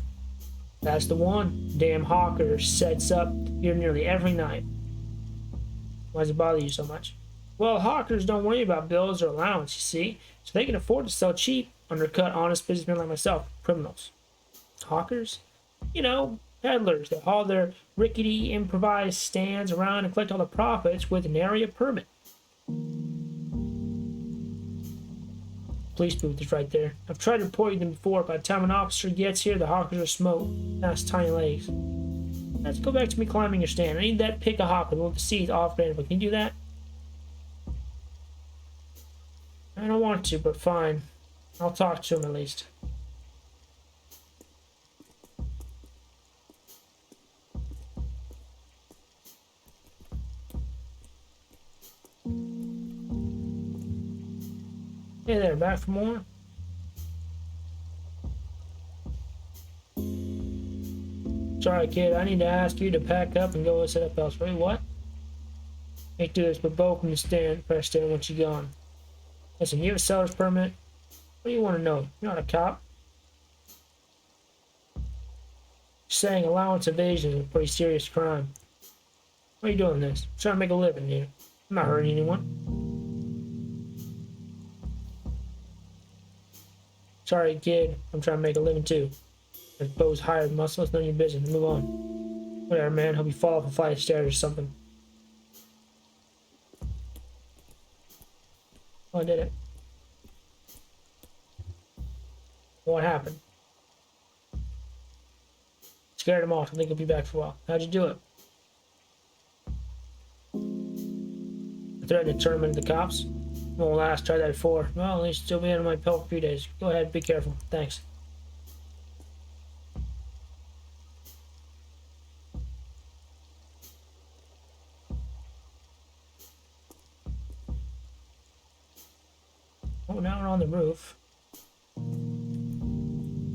That's the one. Damn hawker sets up here nearly every night. Why does it bother you so much? Well, hawkers don't worry about bills or allowance, you see, so they can afford to sell cheap, undercut honest businessmen like myself, criminals. Hawkers? You know, peddlers that haul their rickety improvised stands around and collect all the profits with an area permit. Police booth is right there. I've tried reporting them before. By the time an officer gets here, the hawkers are smoked. That's tiny legs. Let's go back to me climbing your stand. I need that pick a hawker with the seeds off Granville. Can you do that? I don't want to, but fine. I'll talk to him at least. Hey there, back for more? Sorry, kid, I need to ask you to pack up and go set up elsewhere. What? Can't do this, but both from the stand, press stand once you're gone. Listen, you have a seller's permit? What do you want to know? You're not a cop. Saying allowance evasion is a pretty serious crime. Why are you doing this? I'm trying to make a living here. I'm not hurting anyone. Sorry, kid. I'm trying to make a living too. There's Bo's hired muscle. It's none of your business. Move on. Whatever, man. Hope you fall off a flight of stairs or something. Oh, I did it. What happened? Scared him off. I think he'll be back for a while. How'd you do it? I threatened to turn him into the cops. No one last tried that before. Well, at least still be under my pelt for a few days. Go ahead, be careful. Thanks. Oh, now we're on the roof.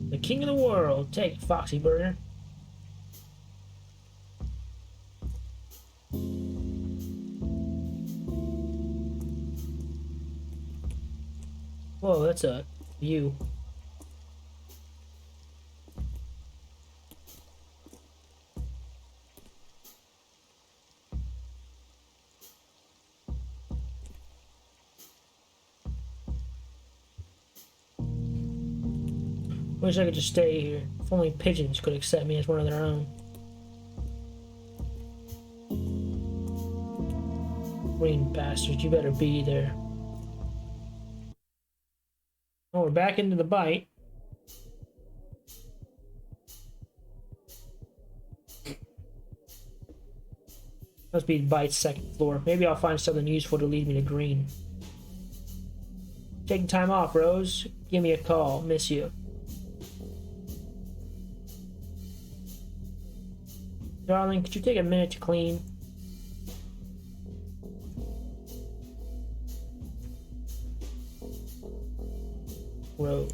The king of the world. Take it, Foxy Burger. Whoa, that's a view. Wish I could just stay here. If only pigeons could accept me as one of their own. Green bastard, you better be there. Oh, we're back into the bite. Must be bite's second floor. Maybe I'll find something useful to lead me to green. Taking time off, Rose. Give me a call. Miss you. Darling, could you take a minute to clean? Rose.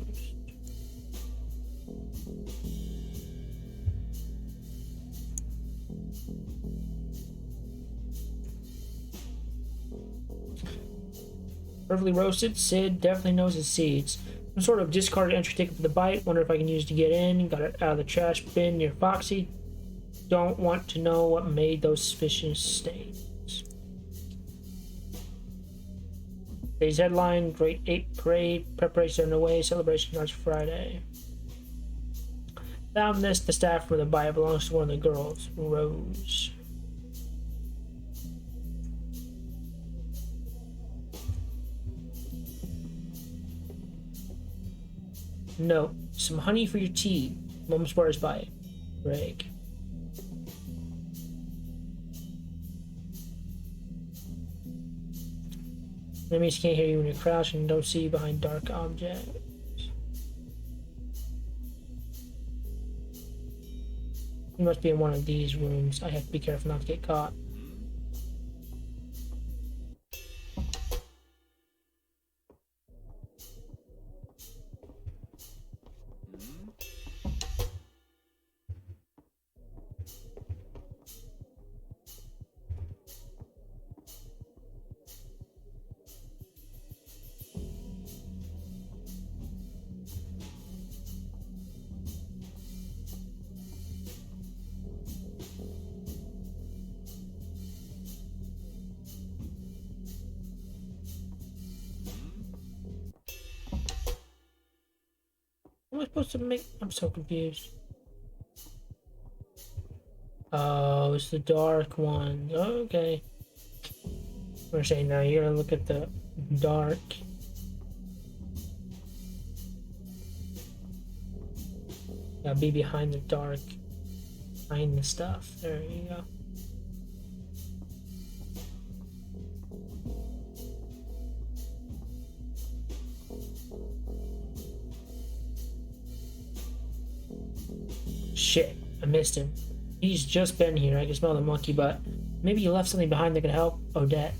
Perfectly roasted. Sid definitely knows his seeds. Some sort of discarded entry ticket for the bite. Wonder if I can use it to get in. Got it out of the trash bin near Foxy. Don't want to know what made those suspicious stains. Today's headline: Great Ape Parade. Preparations underway. Celebration starts Friday. Found this. The staff for the bite belongs to one of the girls, Rose. No, some honey for your tea. Mom swears by it. Greg. Enemies can't hear you when you're crouching and don't see you behind dark objects. You must be in one of these rooms. I have to be careful not to get caught. am I supposed to make? I'm so confused. Oh, it's the dark one. Okay. We're saying now you gotta look at the dark. Gotta be behind the dark. Behind the stuff. There you go. Shit, I missed him. He's just been here. I can smell the monkey butt. Maybe he left something behind that could help Odette.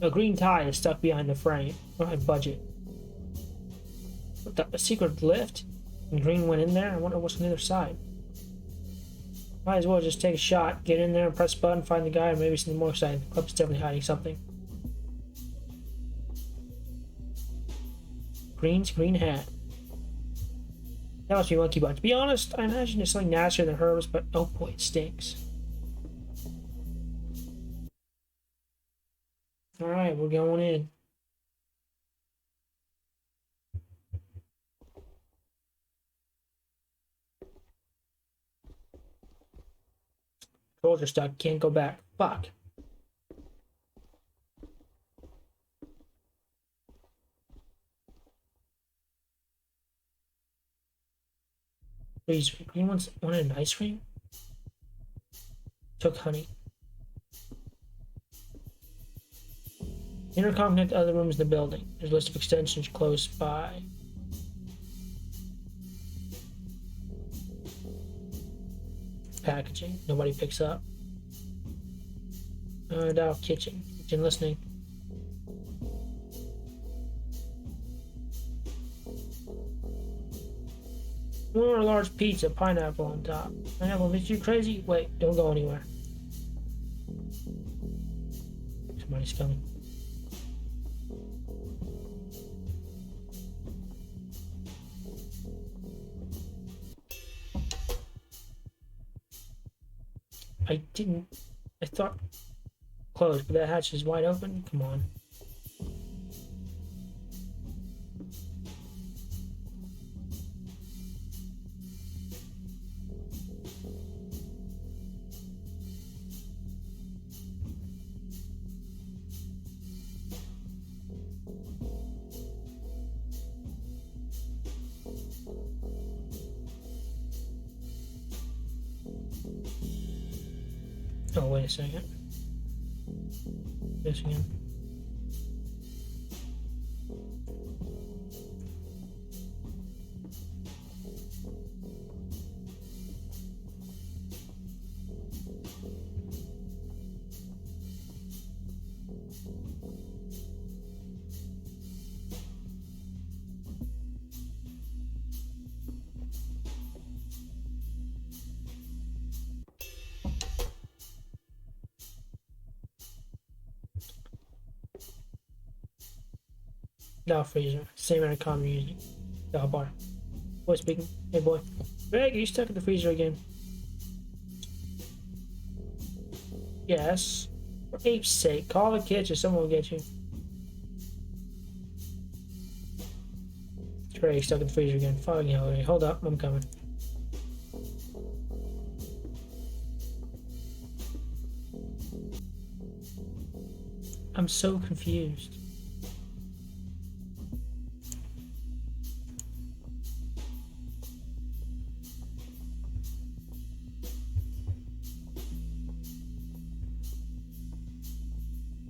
A green tie is stuck behind the frame. I don't have budget. What the? A secret lift? And Green went in there? I wonder what's on the other side. Might as well just take a shot, get in there and press the button, find the guy, or maybe something more exciting. The club's definitely hiding something. Green's green hat. That must be monkey butt. To be honest, I imagine it's something nastier than herbs, but oh boy, it stinks. Alright, we're going in. Controls are stuck, can't go back. Fuck. Please, Green wanted an ice cream? Took honey. Intercom connect to other rooms in the building. There's a list of extensions close by. Packaging. Nobody picks up. Now kitchen. Kitchen listening. More a large pizza, pineapple on top. Pineapple makes you crazy? Wait, don't go anywhere. Somebody's coming. I thought closed, but that hatch is wide open. Come on. Oh, wait a second. This again. Dow freezer. Same intercom you're using. Dow bar. Boy speaking. Hey boy. Greg, are you stuck in the freezer again? Yes. For ape's sake, call the kitchen. Someone will get you. Greg, stuck in the freezer again. Fucking hell. Hold up. I'm coming. I'm so confused.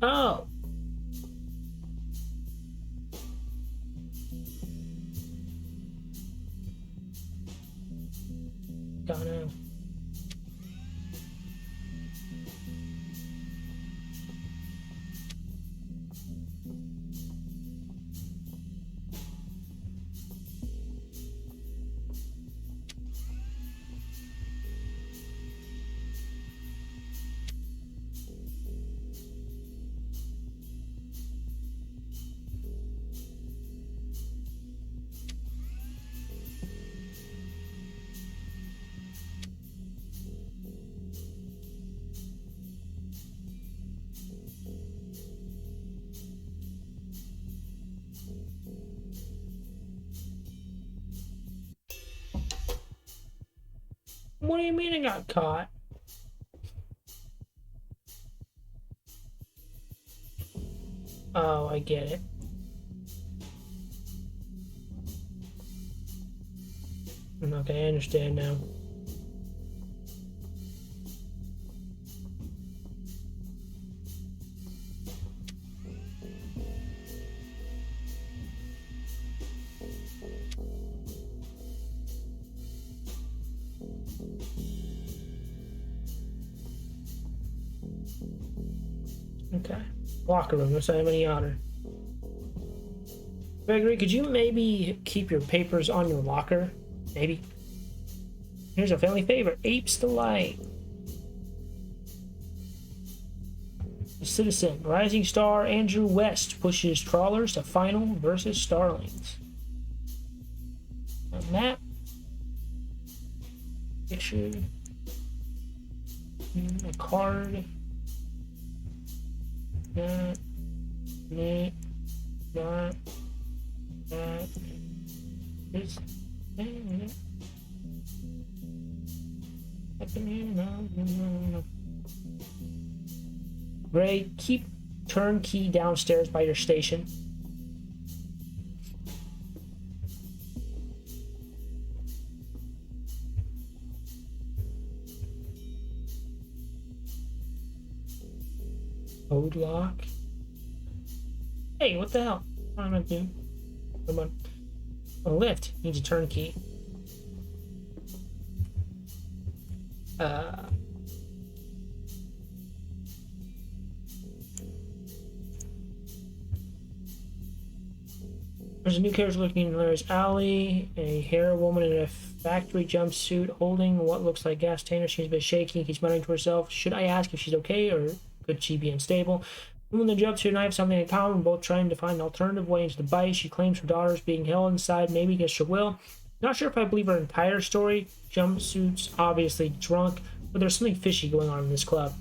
Oh! God no. What do you mean I got caught? Oh, I get it. Okay, I understand now. Okay. Locker room. Let's have any honor. Gregory, could you maybe keep your papers on your locker? Maybe. Here's a family favorite. Apes Delight. Citizen. Rising star Andrew West pushes trawlers to final versus starlings. A map. Picture. A card. That. This. Gray, keep turnkey downstairs by your station. Code lock. Hey, what the hell? What am I doing? Come on. A lift needs a turnkey. There's a new character looking in Larry's alley. A hair woman in a factory jumpsuit holding what looks like gas container. She's a bit shaky. Keeps muttering to herself. Should I ask if she's okay or could she be unstable? Woman in the jumpsuit and I have something in common. Both trying to find an alternative way into the bite. She claims her daughter is being held inside, maybe against her will. Not sure if I believe her entire story. Jumpsuit's obviously drunk, but there's something fishy going on in this club.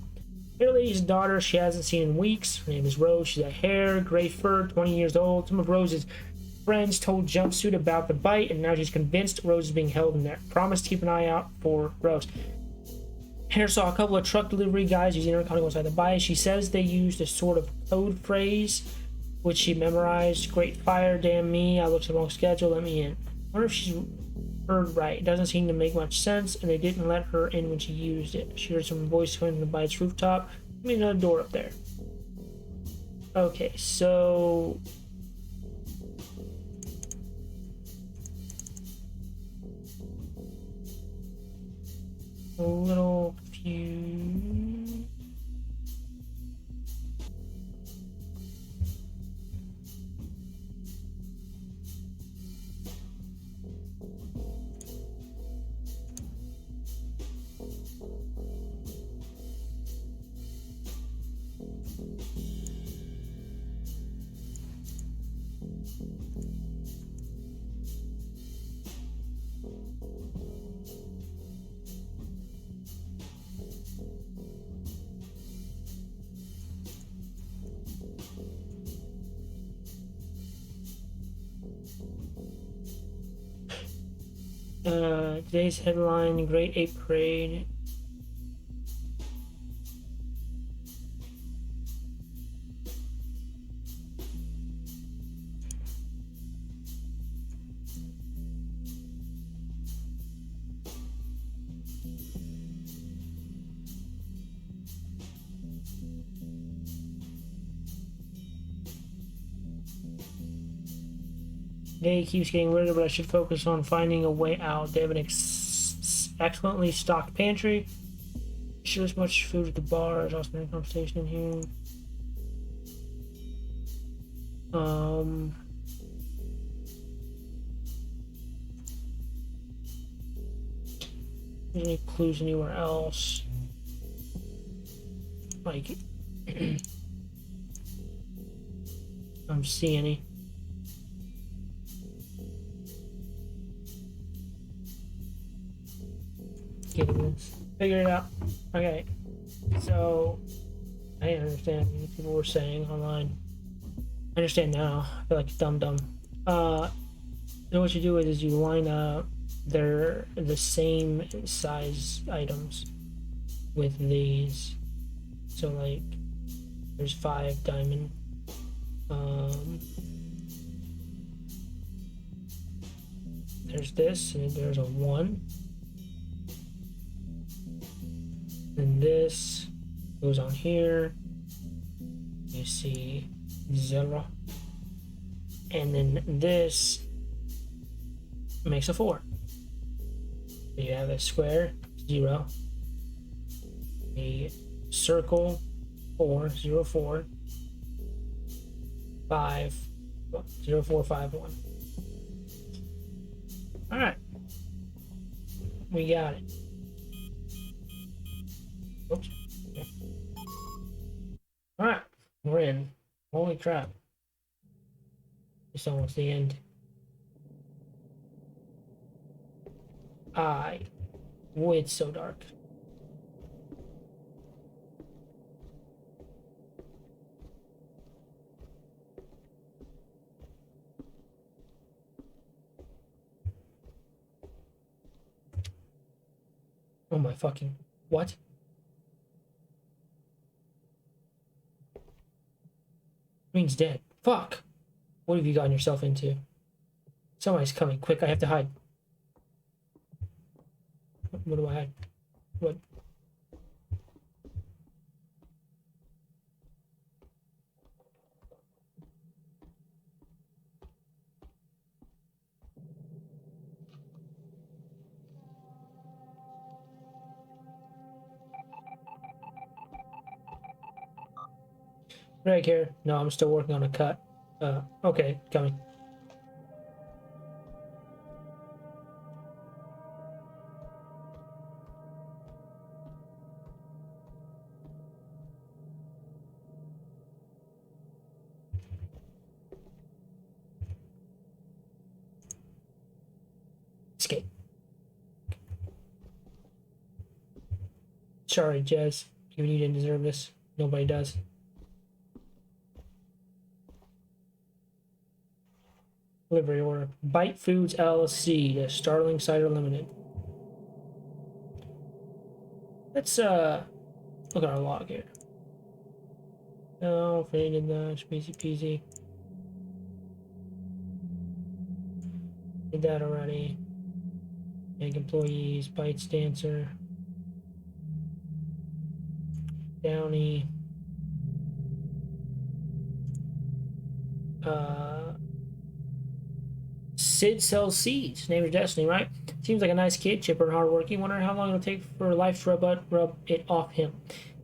Fair lady's daughter she hasn't seen in weeks. Her name is Rose. She's got hair, gray fur, 20 years old. Some of Rose's friends told Jumpsuit about the bite, and now she's convinced Rose is being held in there. Promise to keep an eye out for Rose. Hare saw a couple of truck delivery guys using intercom to go inside the bite. She says they used a sort of code phrase, which she memorized. Great fire, damn me. I looked at the wrong schedule. Let me in. I wonder if she's heard right. It doesn't seem to make much sense, and they didn't let her in when she used it. She heard some voice coming from the bite's rooftop. Let me another door up there. Okay, so a little few. Today's headline, Great Ape Parade. Day keeps getting weirder, but I should focus on finding a way out. They have an excellently stocked pantry. Sure, as much food at the bar. There's also an conversation in here. Any clues anywhere else? Like, I don't see any. Figure it out. Okay, so I didn't understand what people were saying online. I understand now. I feel like dumb. So what you do is you line up they're the same size items with these. So like there's 5 diamond. There's this, and there's a 1. And this goes on here. You see 0. And then this makes a 4. So you have a square, 0. A circle, 4, 0, 4. 5, 0, 4, 5, 1. Alright. We got it. Oops. Okay. Alright. We're in. Holy crap. It's almost the end. Oh, it's so dark. Oh my fucking... What? Green's dead. Fuck! What have you gotten yourself into? Somebody's coming. Quick, I have to hide. What do I hide? What? Right here. No, I'm still working on a cut. Okay, coming. Escape. Sorry, Jez. You didn't deserve this. Nobody does. Delivery order. Bite Foods LLC to Starling Cider Limited. Let's look at our log here. No, faded that, easy peasy. Did that already. Egg employees, Bites Dancer. Downey. Sid sells seeds. Name is Destiny, right? Seems like a nice kid, chipper and hardworking. Wonder how long it'll take for life to rub it off him.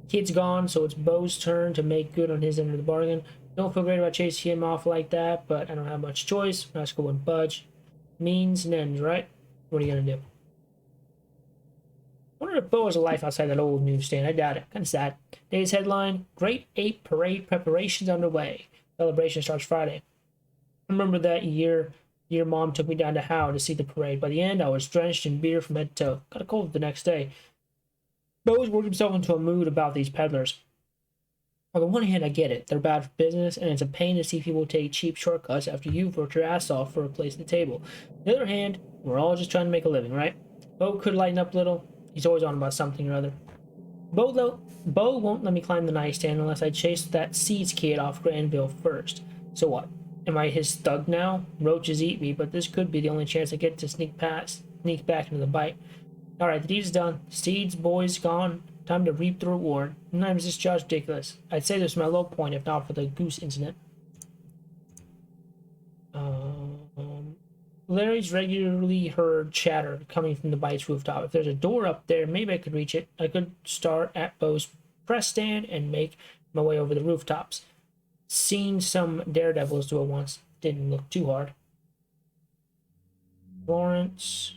Kid's gone, so it's Bo's turn to make good on his end of the bargain. Don't feel great about chasing him off like that, but I don't have much choice. Rascal wouldn't budge. Means and ends, right? What are you gonna do? Wonder if Bo has a life outside that old newsstand. I doubt it. Kind of sad. Day's headline: Great Ape Parade preparations underway. Celebration starts Friday. I remember that year. Your mom took me down to Howe to see the parade. By the end, I was drenched in beer from head to toe. Got a cold the next day. Bo's worked himself into a mood about these peddlers. On the one hand, I get it. They're bad for business, and it's a pain to see people take cheap shortcuts after you've worked your ass off for a place at the table. On the other hand, we're all just trying to make a living, right? Bo could lighten up a little. He's always on about something or other. Bo won't let me climb the nightstand unless I chase that Seeds kid off Granville first. So what? Am I his thug now? Roaches eat me, but this could be the only chance I get to sneak back into the bite. Alright, the deed's done. Seeds, boys, gone. Time to reap the reward. Sometimes this job's ridiculous. I'd say this is my low point if not for the goose incident. Larry's regularly heard chatter coming from the bite's rooftop. If there's a door up there, maybe I could reach it. I could start at Bo's press stand and make my way over the rooftops. Seen some daredevils do it once. Didn't look too hard. Florence.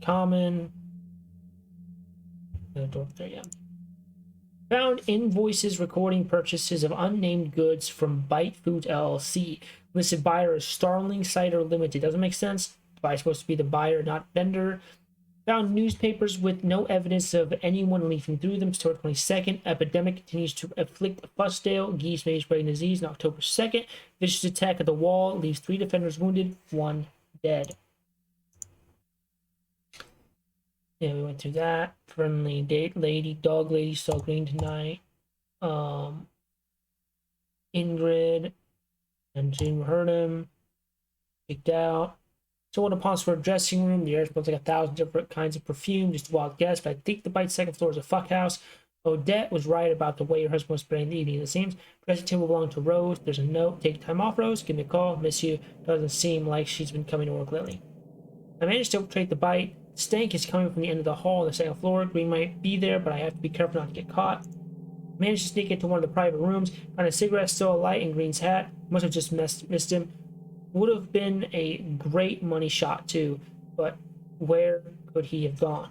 Common. There you go. Found invoices recording purchases of unnamed goods from Bite Foods LLC. Listed buyer is Starling Cider Limited. Doesn't make sense. The buyer's supposed to be the buyer, not vendor. Found newspapers with no evidence of anyone leafing through them. October 22nd. Epidemic continues to afflict Fussdale. Geese may spreading disease on October 2nd. Vicious attack at the wall leaves 3 defenders wounded, 1 dead. Yeah, we went through that. Friendly date lady, dog lady saw green tonight. Ingrid and Jim heard him. Kicked out. Someone upon for a dressing room. The air smells like 1,000 different kinds of perfume. Just a wild guess, but I think the bite second floor is a fuck house. Odette was right about the way her husband was spending the evening. It seems dressing table belonged to Rose. There's a note. Take time off, Rose. Give me a call. Miss you. Doesn't seem like she's been coming to work lately. I managed to infiltrate the bite. Stank is coming from the end of the hall on the second floor. Green might be there, but I have to be careful not to get caught. Managed to sneak into one of the private rooms. Found a cigarette still alight in Green's hat. Must have just missed him. Would have been a great money shot too, but where could he have gone?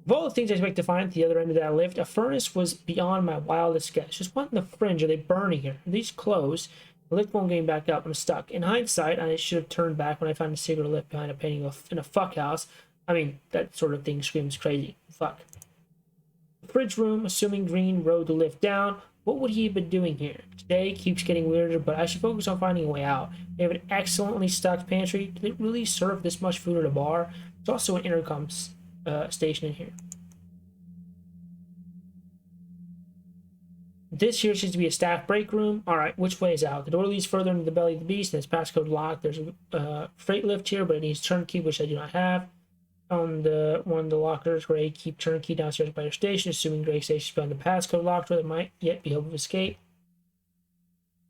Of all the things I expect to find at the other end of that lift, a furnace was beyond my wildest guess. Just what in the fringe are they burning here? Are these closed? The lift won't get back up. I'm stuck. In hindsight, I should have turned back when I found a cigarette lift behind a painting in a fuck house. I mean, that sort of thing screams crazy. Fuck. The fridge room, assuming Green rode the lift down. What would he have been doing here? Today keeps getting weirder, but I should focus on finding a way out. They have an excellently stocked pantry. Do they really serve this much food at a bar? There's also an intercom station in here. This here seems to be a staff break room. Alright, which way is out? The door leads further into the belly of the beast, and it's passcode locked. There's a freight lift here, but it needs turnkey, which I do not have. On the one of the lockers, Gray keep turnkey downstairs by your station, assuming Gray station's found the passcode locked where there might yet be hope of escape.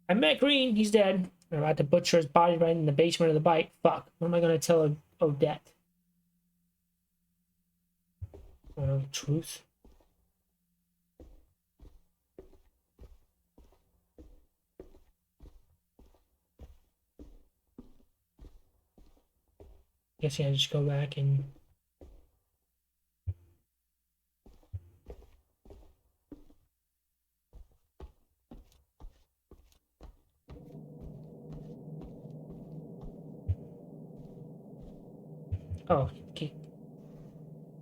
I met Green, he's dead. I'm about to butcher his body right in the basement of the bite. Fuck. What am I gonna tell Odette? I don't know the truth. Guess I just go back and oh, okay.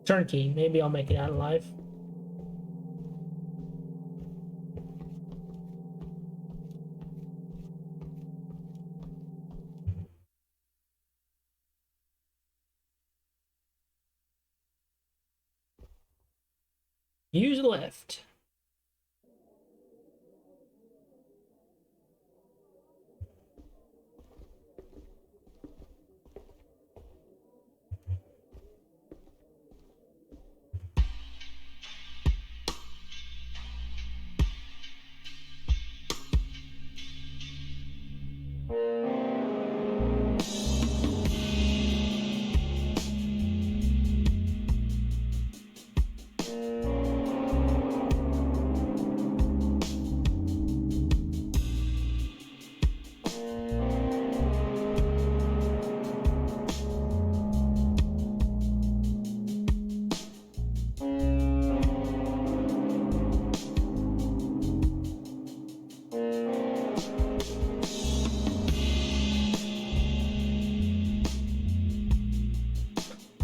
Turnkey. Maybe I'll make it out alive. Use the lift.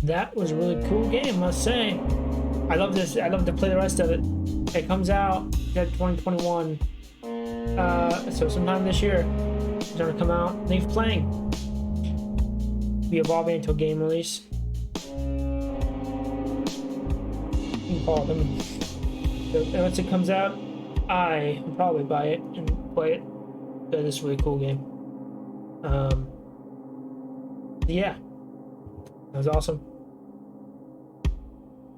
That was a really cool game, I must say. I love this. I love to play the rest of it. It comes out 2021. So sometime this year, it's gonna come out. Thanks for playing. Be evolving into a game release. You can follow them. And once it comes out, I will probably buy it and play it. This is a really cool game. Yeah, that was awesome.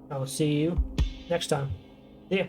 I will see you next time. See ya.